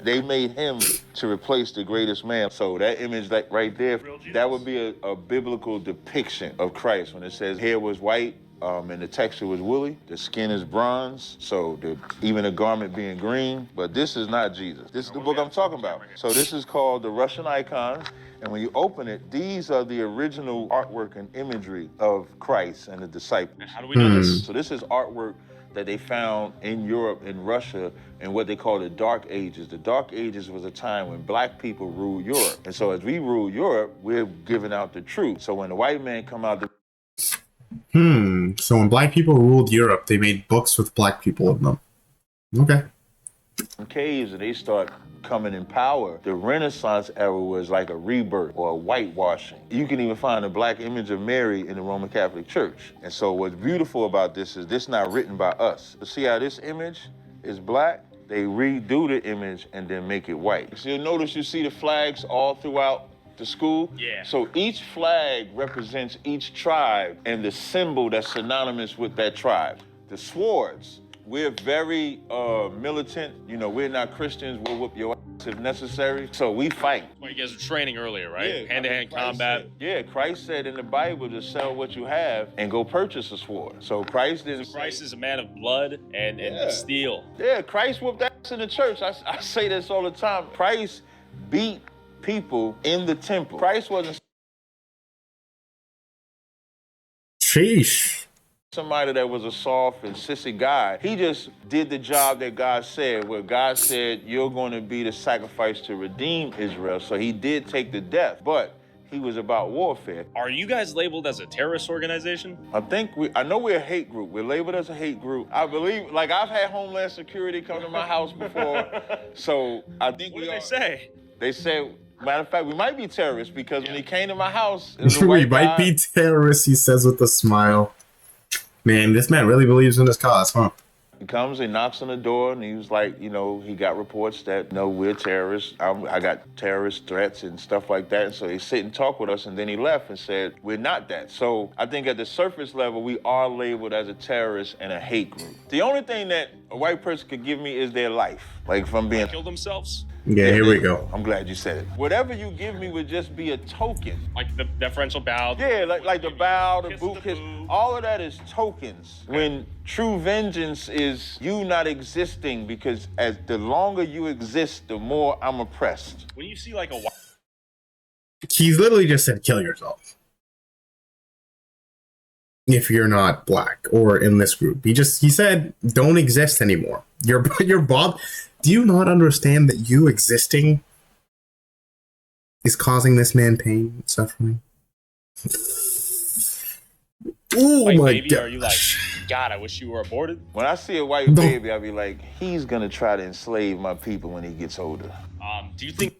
They made him to replace the greatest man. So that image like right there, that would be a biblical depiction of Christ when it says hair was white, and the texture was woolly, the skin is bronze, so even the garment being green. But this is not Jesus. This is the book I'm talking about. So this is called the Russian Icons, and when you open it, these are the original artwork and imagery of Christ and the disciples. How do we know this? So this is artwork that they found in Europe and Russia in what they call the Dark Ages. The Dark Ages was a time when black people ruled Europe. And so as we rule Europe, we're giving out the truth. So when the white man come out, So when black people ruled Europe, they made books with black people in them. Okay. caves and they start coming in power, the Renaissance era was like a rebirth or a whitewashing. You can even find a black image of Mary in the Roman Catholic Church. And so what's beautiful about this is this not written by us. See how this image is black? They redo the image and then make it white. So you'll notice you see the flags all throughout the school. Yeah. So each flag represents each tribe and the symbol that's synonymous with that tribe. The swords, we're very militant. You know, we're not Christians. We'll whoop your ass if necessary. So we fight. Well, you guys were training earlier, right? Yeah, Hand-to-hand Christ combat. said, Christ said in the Bible to sell what you have and go purchase a sword. So Christ didn't. Christ is a man of blood and steel. Yeah, Christ whooped ass in the church. I say this all the time. Christ beat people in the temple. Christ wasn't Sheesh. somebody that was a soft and sissy guy. He just did the job that God said, where God said, you're going to be the sacrifice to redeem Israel. So he did take the death, but he was about warfare. Are you guys labeled as a terrorist organization? I know we're a hate group. We're labeled as a hate group. I believe, like I've had Homeland Security come to my house before. So I think What did they say? They said, matter of fact, we might be terrorists because when he came to my house, We might be terrorists, he says with a smile. Man, this man really believes in his cause, huh? He comes, he knocks on the door, and he was like, you know, he got reports that, no, we're terrorists. I got terrorist threats and stuff like that. And so he sit and talk with us, and then he left and said, we're not that. So I think at the surface level, we are labeled as a terrorist and a hate group. The only thing that a white person could give me is their life. Like if I'm being... Kill themselves? Yeah, here we go. I'm glad you said it. Whatever you give me would just be a token. Like the deferential bow? Yeah, like the bow, the boot kiss. boo. All of that is tokens. When true vengeance is you not existing, because as the longer you exist, the more I'm oppressed. When you see like a... He's literally just said, kill yourself. If you're not black or in this group. He said, don't exist anymore. You're Bob. Do you not understand that you existing is causing this man pain and suffering? Oh Like, my maybe, god. are you like God, I wish you were aborted. When I see a white baby, I'll be like, he's gonna try to enslave my people when he gets older. Do you think?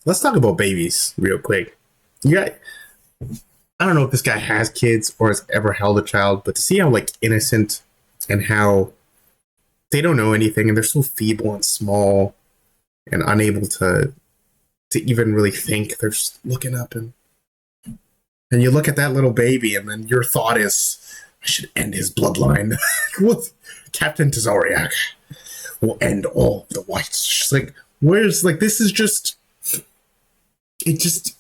Let's talk about babies real quick. I don't know if this guy has kids or has ever held a child, but to see how like innocent and how they don't know anything and they're so feeble and small and unable to even really think, they're just looking up and you look at that little baby and then your thought is, I should end his bloodline. What? Captain Tazariak will end all the whites. Just like, where's like, this is just, it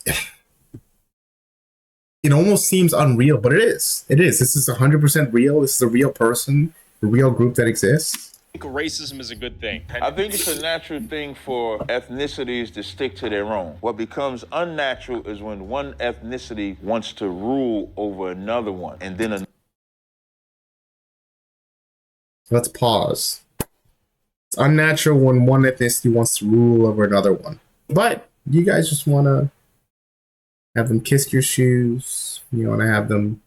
almost seems unreal, but it is. It is. This is 100% real. This is a real person, a real group that exists. I think racism is a good thing. I think it's a natural thing for ethnicities to stick to their own. What becomes unnatural is when one ethnicity wants to rule over another one, and then Let's pause. It's unnatural when one ethnicity wants to rule over another one. But you guys just want to have them kiss your shoes. You want to have them,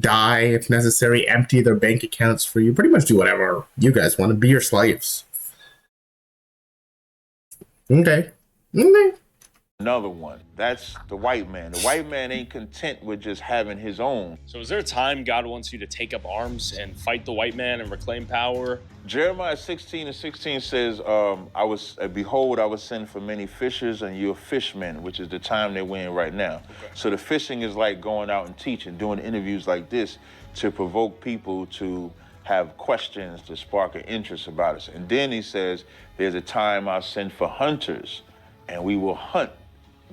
die if necessary, empty their bank accounts for you. Pretty much do whatever you guys want to. Be your slaves. Okay. another one. That's the white man. The white man ain't content with just having his own. So is there a time God wants you to take up arms and fight the white man and reclaim power? Jeremiah 16:16 says, behold, I was sent for many fishers and you're fishmen, which is the time that we're in right now. Okay. So the fishing is like going out and teaching, doing interviews like this to provoke people to have questions, to spark an interest about us. And then he says, there's a time I'll send for hunters and we will hunt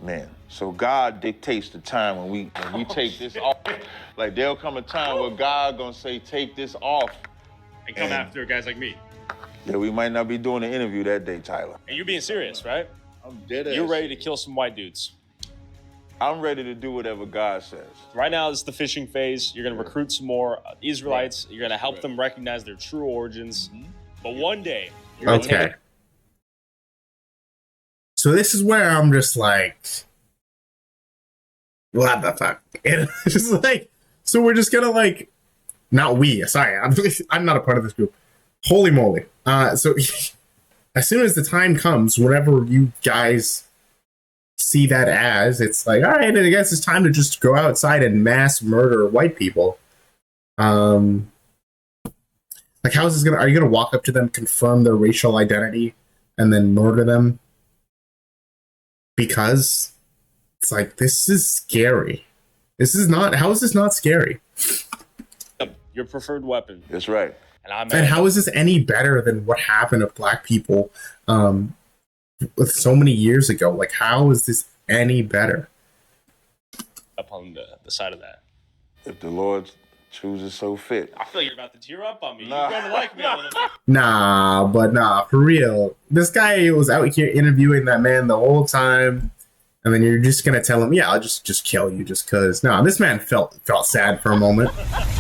men. So God dictates the time when we take this off. Like there'll come a time where God gonna say, take this off. And come after guys like me. Yeah, we might not be doing an interview that day, Tyler. And you're being serious, right? I'm dead ass. You're ready to kill some white dudes. I'm ready to do whatever God says. Right now, it's the fishing phase. You're going to recruit some more Israelites. Right. You're going to help them recognize their true origins. Mm-hmm. But one day, you're going to take it. So this is where I'm just like, what the fuck? It's just like, so we're just going to like, not we, sorry, I'm not a part of this group. Holy moly. So as soon as the time comes, whenever you guys see that as, it's like, all right, I guess it's time to just go outside and mass murder white people. Like, how is this gonna, are you gonna walk up to them, confirm their racial identity, and then murder them? Because it's like, this is scary. This is not, how is this not scary? Your preferred weapon. That's right. And how is this any better than what happened to black people with so many years ago? Like, how is this any better? Up on the side of that. If the Lord chooses so fit. I feel like you're about to tear up on me. You're going to like me a little bit. Nah, for real. This guy was out here interviewing that man the whole time. And then you're just going to tell him, yeah, I'll just kill you just because. No, this man felt sad for a moment.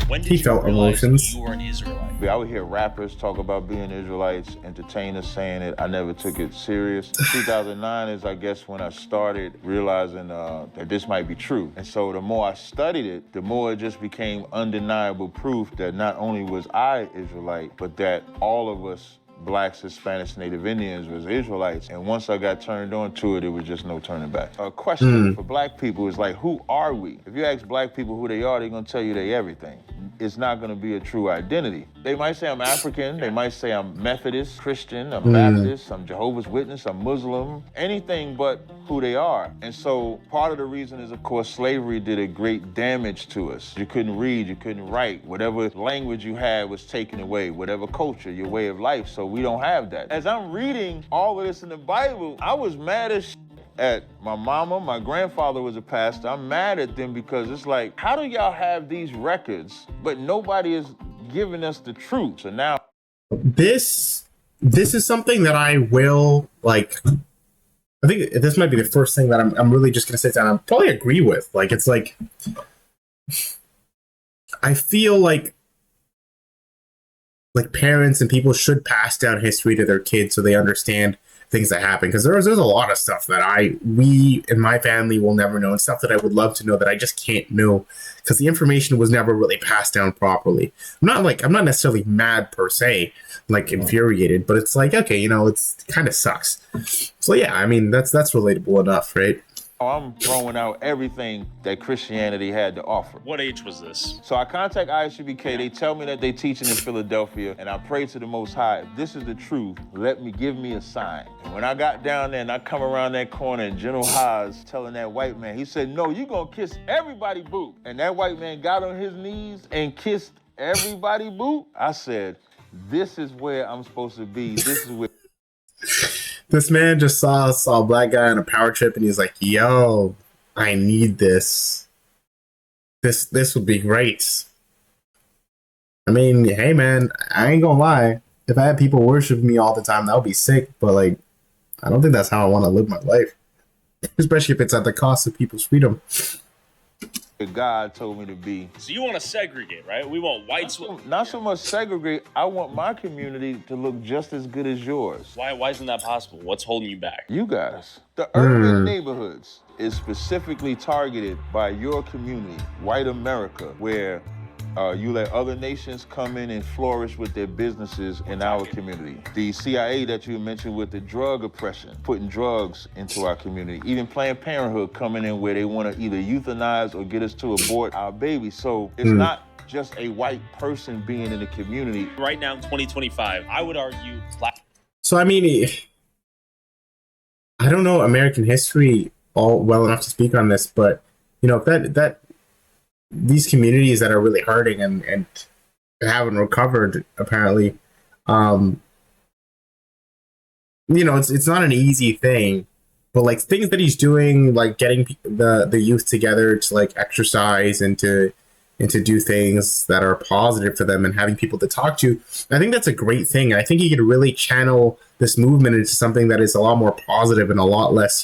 When did he felt emotions. You were an Israelite? I would hear rappers talk about being Israelites, entertainers saying it. I never took it serious. 2009 is, I guess, when I started realizing that this might be true. And so the more I studied it, the more it just became undeniable proof that not only was I Israelite, but that all of us Blacks, Hispanics, Native Indians was Israelites. And once I got turned on to it, it was just no turning back. A question for black people is like, who are we? If you ask black people who they are, they're gonna tell you they everything. It's not gonna be a true identity. They might say I'm African, they might say I'm Methodist, Christian, I'm Baptist, I'm Jehovah's Witness, I'm Muslim, anything but who they are. And so part of the reason is, of course, slavery did a great damage to us. You couldn't read, you couldn't write. Whatever language you had was taken away, whatever culture, your way of life. So we don't have that. As I'm reading all of this in the Bible, I was mad as at my mama. My grandfather was a pastor. I'm mad at them because it's like, how do y'all have these records, but nobody is giving us the truth? So now this is something that I will, like, I think this might be the first thing that I'm really just gonna sit down and probably agree with. Like, it's like, I feel like parents and people should pass down history to their kids so they understand things that happen, because there's a lot of stuff that we in my family will never know, and stuff that I would love to know that I just can't know because the information was never really passed down properly. I'm not necessarily mad per se, like infuriated, but it's like, okay, it's kind of sucks. So yeah, I mean that's relatable enough, right? I'm throwing out everything that Christianity had to offer. What age was this? So I contact ISUBK. They tell me that they teaching in Philadelphia, and I pray to the Most High, if this is the truth, give me a sign. And when I got down there and I come around that corner and General Haas telling that white man, he said, no, you gonna kiss everybody boot. And that white man got on his knees and kissed everybody boot. I said, this is where I'm supposed to be. This is where... This man just saw a black guy on a power trip, and he's like, yo, I need this. This would be great. I mean, hey man, I ain't gonna lie. If I had people worship me all the time, that would be sick, but like, I don't think that's how I want to live my life. Especially if it's at the cost of people's freedom. God told me to be. So you want to segregate, right? We want whites. Not so much segregate. I want my community to look just as good as yours. Why isn't that possible? What's holding you back? You guys. The urban neighborhoods is specifically targeted by your community, white America, where you let other nations come in and flourish with their businesses in our community. The CIA that you mentioned with the drug oppression, putting drugs into our community. Even Planned Parenthood coming in where they want to either euthanize or get us to abort our babies. So it's not just a white person being in the community. Right now in 2025, I would argue So I mean, I don't know American history all well enough to speak on this, but if that these communities that are really hurting and haven't recovered, apparently, it's not an easy thing, but like things that he's doing, like getting the youth together to like exercise and to do things that are positive for them and having people to talk to, I think that's a great thing. I think he could really channel this movement into something that is a lot more positive and a lot less,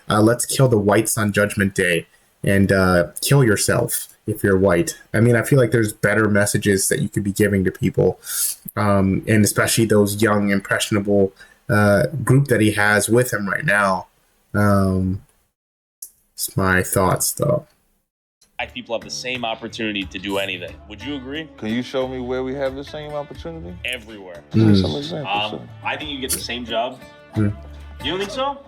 let's kill the whites on Judgment Day and kill yourself if you're white. I mean, I feel like there's better messages that you could be giving to people, and especially those young, impressionable group that he has with him right now. It's my thoughts, though. People have the same opportunity to do anything. Would you agree? Can you show me where we have the same opportunity? Everywhere. Some examples. I think you get the same job. You don't think so?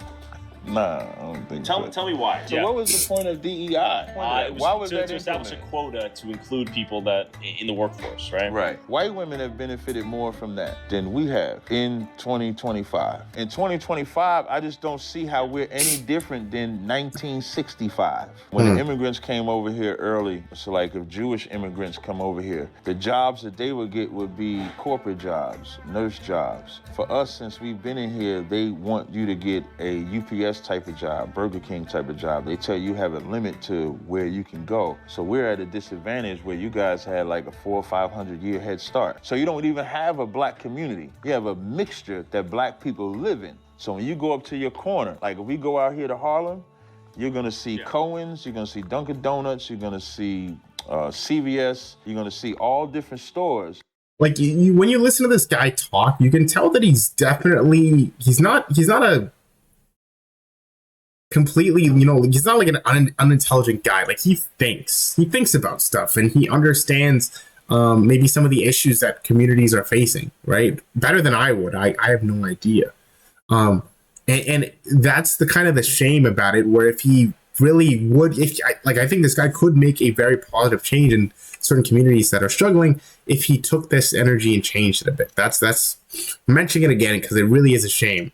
Nah, I don't think so. Tell me why. So what was the point of DEI? Why was that to establish a quota to include people that in the workforce, right? Right. White women have benefited more from that than we have in 2025. In 2025, I just don't see how we're any different than 1965. When the immigrants came over here early, so like if Jewish immigrants come over here, the jobs that they would get would be corporate jobs, nurse jobs. For us, since we've been in here, they want you to get a UPS type of job, Burger King type of job. They tell you have a limit to where you can go. So we're at a disadvantage where you guys had like a 400 or 500 year head start. So you don't even have a black community. You have a mixture that black people live in. So when you go up to your corner, like if we go out here to Harlem, you're gonna see Cohen's, you're gonna see Dunkin' Donuts, you're gonna see CVS, you're gonna see all different stores. Like when you listen to this guy talk, you can tell that he's definitely, he's not a completely, he's not like an unintelligent guy. Like he thinks about stuff, and he understands maybe some of the issues that communities are facing, right? Better than I would. I have no idea. And that's the kind of the shame about it, where if he really would, I think this guy could make a very positive change in certain communities that are struggling if he took this energy and changed it a bit. That's I'm mentioning it again because it really is a shame.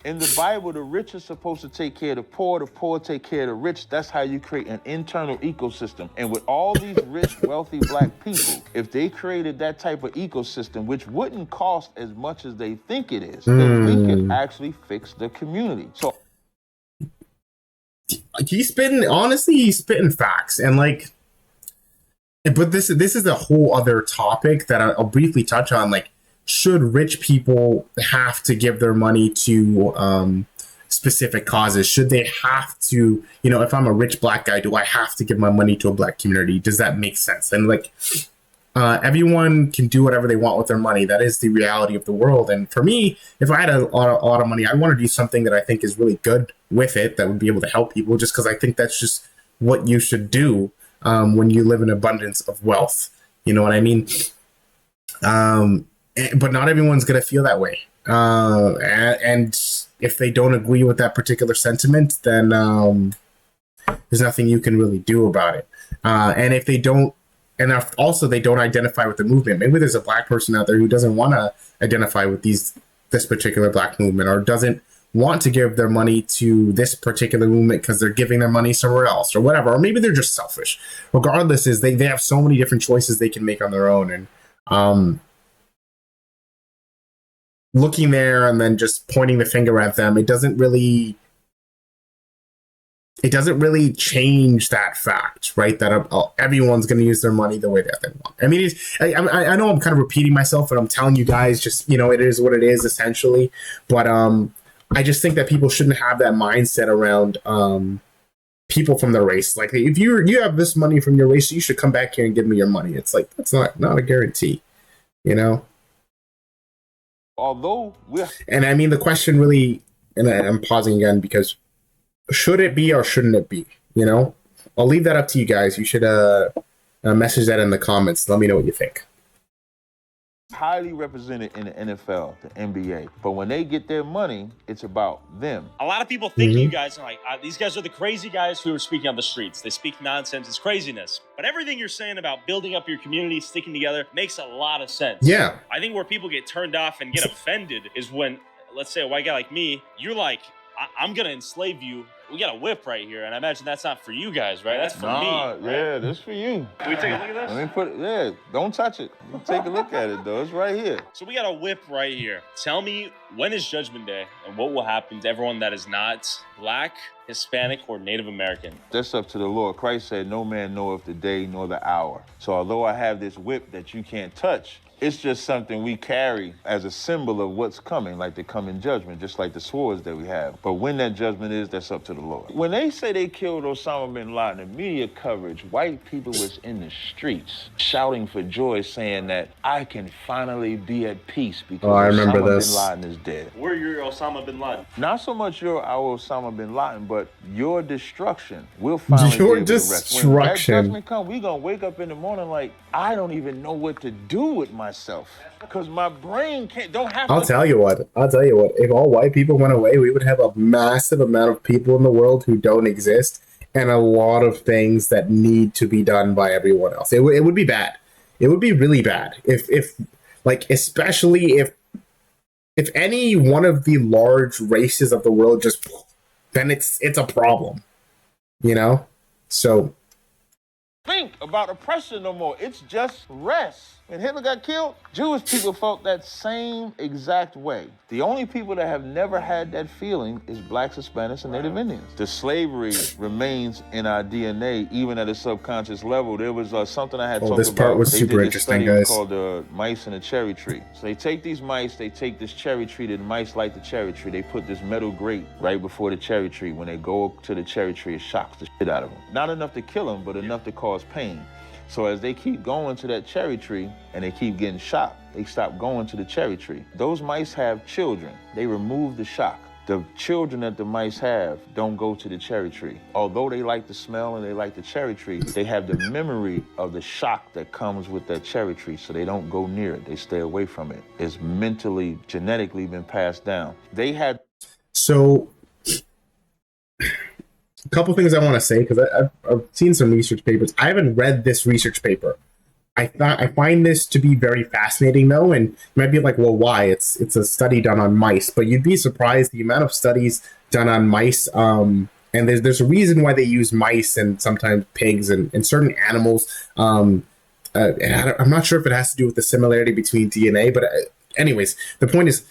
In the Bible, the rich are supposed to take care of the poor take care of the rich. That's how you create an internal ecosystem. And with all these rich, wealthy black people, if they created that type of ecosystem, which wouldn't cost as much as they think it is, then we could actually fix the community. So he's spitting facts, and like, but this is a whole other topic that I'll briefly touch on. Like, should rich people have to give their money to specific causes? Should they have to, if I'm a rich black guy, do I have to give my money to a black community? Does that make sense? And like, everyone can do whatever they want with their money. That is the reality of the world. And for me, if I had a lot of money, I want to do something that I think is really good with it, that would be able to help people, just because I think that's just what you should do when you live in abundance of wealth. You know what I mean? But not everyone's going to feel that way. And if they don't agree with that particular sentiment, then there's nothing you can really do about it. And if they don't, and if also they don't identify with the movement, maybe there's a black person out there who doesn't want to identify with this particular black movement, or doesn't want to give their money to this particular movement because they're giving their money somewhere else or whatever. Or maybe they're just selfish. Regardless, is they have so many different choices they can make on their own. And looking there and then just pointing the finger at them, it doesn't really change that fact, right? That everyone's going to use their money the way that they want. I mean, I know I'm kind of repeating myself, and I'm telling you guys just, it is what it is essentially. But I just think that people shouldn't have that mindset around people from their race. Like, if you have this money from your race, you should come back here and give me your money. It's like, that's not a guarantee, Although and I mean, the question really, and I'm pausing again because should it be or shouldn't it be? I'll leave that up to you guys. You should message that in the comments. Let me know what you think. highly represented in the NFL, the NBA. But when they get their money, it's about them. A lot of people think you guys are like, these guys are the crazy guys who are speaking on the streets. They speak nonsense. It's craziness. But everything you're saying about building up your community, sticking together, makes a lot of sense. Yeah. I think where people get turned off and get offended is when, let's say, a white guy like me, you're like, I'm going to enslave you. We got a whip right here, and I imagine that's not for you guys, right? That's for me. Right? Yeah, this for you. Can we take a look at this? Let me put it, yeah, don't touch it. You take a look at it, though. It's right here. So we got a whip right here. Tell me, when is Judgment Day, and what will happen to everyone that is not Black, Hispanic, or Native American? That's up to the Lord. Christ said, no man knoweth the day nor the hour. So although I have this whip that you can't touch, it's just something we carry as a symbol of what's coming, like the coming judgment, just like the swords that we have. But when that judgment is, that's up to the Lord. When they say they killed Osama bin Laden, the media coverage, white people was in the streets shouting for joy, saying that I can finally be at peace because Osama bin Laden is dead. We're your Osama bin Laden. Not so much your our Osama bin Laden, but your destruction will finally be able to rest. When that judgment comes, we're going to wake up in the morning like, I don't even know what to do with myself because my brain don't have I'll tell you what. If all white people went away, we would have a massive amount of people in the world who don't exist and a lot of things that need to be done by everyone else. It would be bad. It would be really bad if like, especially if any one of the large races of the world just, then it's a problem, So think about oppression no more. It's just rest. When Hitler got killed, Jewish people felt that same exact way. The only people that have never had that feeling is Blacks, Hispanics, and Native Indians. The slavery remains in our DNA, even at a subconscious level. There was something I had talked about. This part was super interesting, guys. Called the mice and the cherry tree. So they take these mice, they take this cherry tree, the mice like the cherry tree. They put this metal grate right before the cherry tree. When they go up to the cherry tree, it shocks the shit out of them. Not enough to kill them, but enough to cause pain. So as they keep going to that cherry tree and they keep getting shocked, they stop going to the cherry tree. Those mice have children. They remove the shock. The children that the mice have don't go to the cherry tree. Although they like the smell and they like the cherry tree, they have the memory of the shock that comes with that cherry tree, so they don't go near it. They stay away from it. It's mentally, genetically been passed down. They had... So... a couple things I want to say, because I've seen some research papers. I haven't read this research paper. I find this to be very fascinating, though, and you might be like, well, why? It's a study done on mice, but you'd be surprised the amount of studies done on mice. And there's a reason why they use mice and sometimes pigs and certain animals. And I'm not sure if it has to do with the similarity between DNA, but anyways, the point is,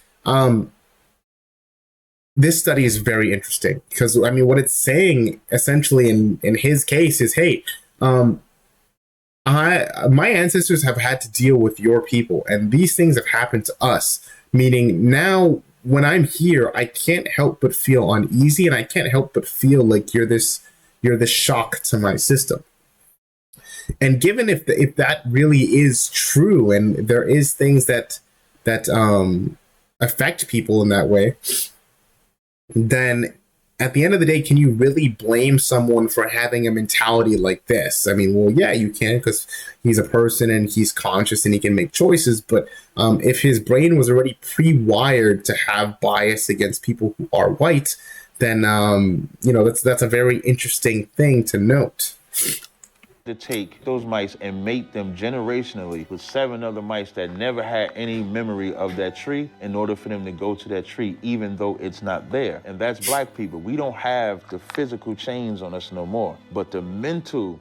this study is very interesting because, I mean, what it's saying essentially in his case is, hey, my ancestors have had to deal with your people, and these things have happened to us, meaning now when I'm here, I can't help but feel uneasy, and I can't help but feel like you're this shock to my system. And given if that really is true, and there is things that affect people in that way, then at the end of the day, can you really blame someone for having a mentality like this? I mean, well, yeah, you can, because he's a person and he's conscious and he can make choices. But if his brain was already pre-wired to have bias against people who are white, then that's a very interesting thing to note. To take those mice and mate them generationally with 7 other mice that never had any memory of that tree in order for them to go to that tree, even though it's not there. And that's black people. We don't have the physical chains on us no more, but the mental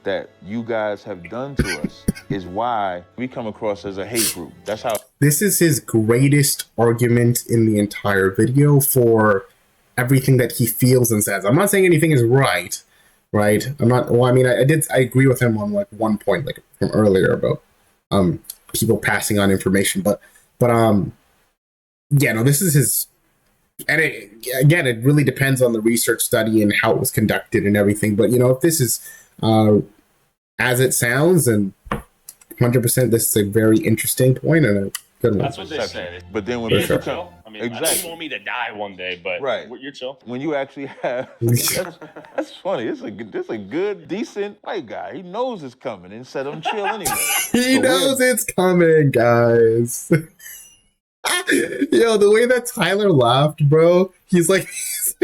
that you guys have done to us is why we come across as a hate group. That's how. This is his greatest argument in the entire video for everything that he feels and says. I'm not saying anything is right. Right. I'm not. Well, I mean, I agree with him on like one point, like from earlier about people passing on information, but yeah, no, this is his. And it really depends on the research study and how it was conducted and everything. But if this is as it sounds, and 100%, this is a very interesting point and a good one. That's what they say. But then when you're people chill. I mean, exactly. I don't want me to die one day, but right. You're chill. When you actually have, that's funny. This is a good, decent white guy. He knows it's coming and said, "I'm chill anyway." He knows it's coming, guys. Yo, the way that Tyler laughed, bro. He's like, this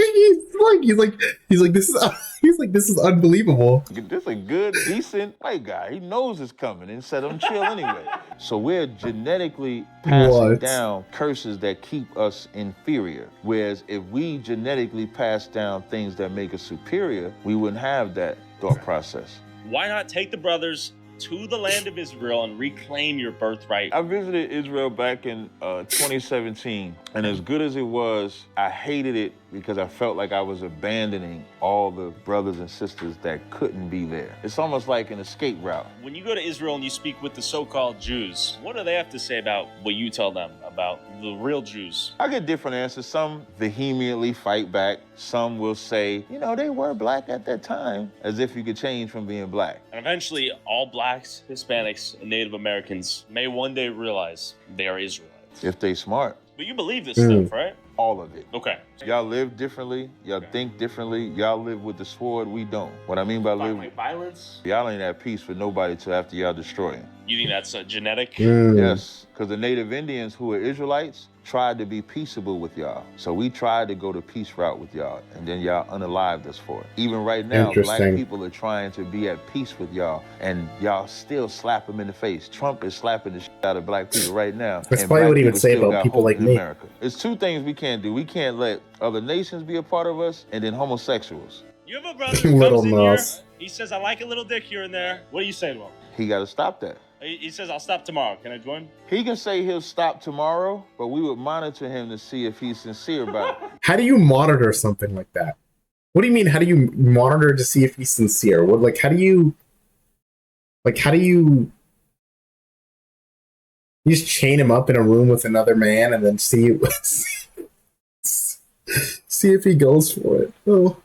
is unbelievable. This is a good, decent white guy. He knows it's coming and said, "I'm chill anyway." So we're genetically passing down curses that keep us inferior. Whereas if we genetically pass down things that make us superior, we wouldn't have that thought process. Why not take the brothers to the land of Israel and reclaim your birthright? I visited Israel back in 2017, and as good as it was, I hated it because I felt like I was abandoning all the brothers and sisters that couldn't be there. It's almost like an escape route. When you go to Israel and you speak with the so-called Jews, what do they have to say about what you tell them about the real Jews? I get different answers. Some vehemently fight back. Some will say, they were black at that time, as if you could change from being black. And eventually, all blacks, Hispanics, and Native Americans may one day realize they are Israelites. If they smart. But you believe this stuff, right? All of it. Okay. Y'all live differently. Y'all think differently. Y'all live with the sword. We don't. What I mean by live with violence? Y'all ain't at peace with nobody till after y'all destroy him. You think that's genetic? Yes, because the Native Indians who are Israelites tried to be peaceable with y'all. So we tried to go the peace route with y'all, and then y'all unalived us for it. Even right now, black people are trying to be at peace with y'all, and y'all still slap them in the face. Trump is slapping the shit out of black people right now. That's probably what he would say about people like me. America. It's 2 things we can't do. We can't let other nations be a part of us, and then homosexuals. You have a brother who comes in here, he says, "I like a little dick here and there." What do you say to him? He got to stop that. He says, "I'll stop tomorrow. Can I join?" He can say he'll stop tomorrow, but we would monitor him to see if he's sincere about it. How do you monitor something like that? What do you mean? How do you monitor to see if he's sincere? How do you you just chain him up in a room with another man and then see if he goes for it? Oh.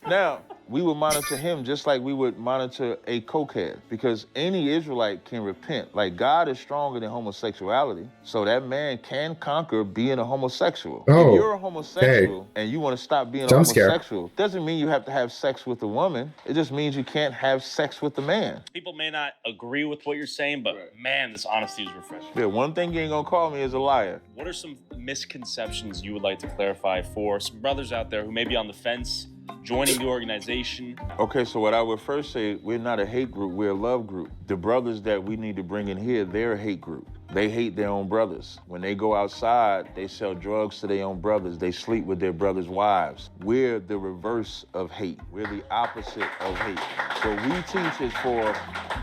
Now, we would monitor him just like we would monitor a cokehead, because any Israelite can repent. Like, God is stronger than homosexuality, so that man can conquer being a homosexual. Oh, if you're a homosexual and you want to stop being a homosexual, doesn't mean you have to have sex with a woman. It just means you can't have sex with a man. People may not agree with what you're saying, but man, this honesty is refreshing. Yeah, one thing you ain't gonna call me is a liar. What are some misconceptions you would like to clarify for some brothers out there who may be on the fence joining the organization? Okay, so what I would first say, we're not a hate group, we're a love group. The brothers that we need to bring in here, they're a hate group. They hate their own brothers. When they go outside, they sell drugs to their own brothers. They sleep with their brothers' wives. We're the reverse of hate. We're the opposite of hate. So we teach is for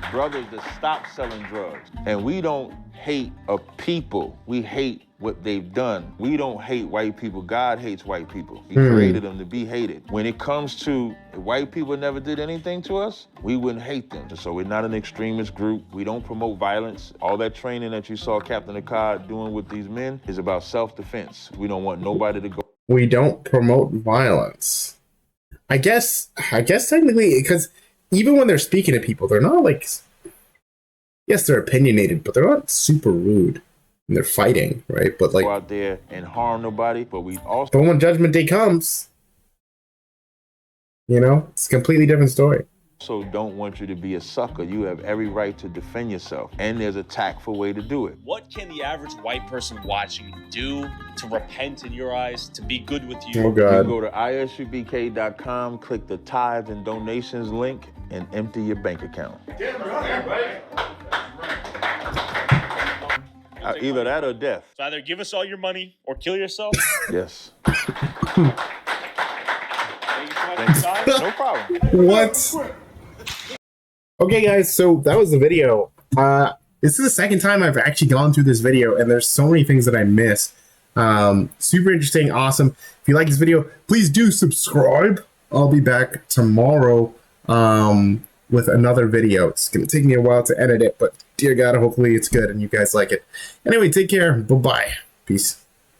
brothers to stop selling drugs. And we don't hate a people. We hate what they've done. We don't hate white people. God hates white people. He created them to be hated. When it comes to if white people never did anything to us, we wouldn't hate them. So we're not an extremist group. We don't promote violence. All that training that you saw Captain Akkad doing with these men is about self-defense. We don't want nobody to go. We don't promote violence. I guess technically, because even when they're speaking to people, they're not like, yes, they're opinionated, but they're not super rude. And they're fighting, right? But like, go out there and harm nobody, but we also. But when Judgment Day comes, you know, it's a completely different story. So don't want you to be a sucker. You have every right to defend yourself, and there's a tactful way to do it. What can the average white person watching do to repent in your eyes, to be good with you? Oh God! You go to isubk.com, click the tithes and donations link, and empty your bank account. Either that or death. So either give us all your money or kill yourself. Yes. No problem. What? Okay, guys, so that was the video. This is the second time I've actually gone through this video, and there's so many things that I missed. Super interesting, awesome. If you like this video, please do subscribe. I'll be back tomorrow with another video. It's going to take me a while to edit it, but dear God, hopefully it's good and you guys like it. Anyway, take care. Bye-bye. Peace.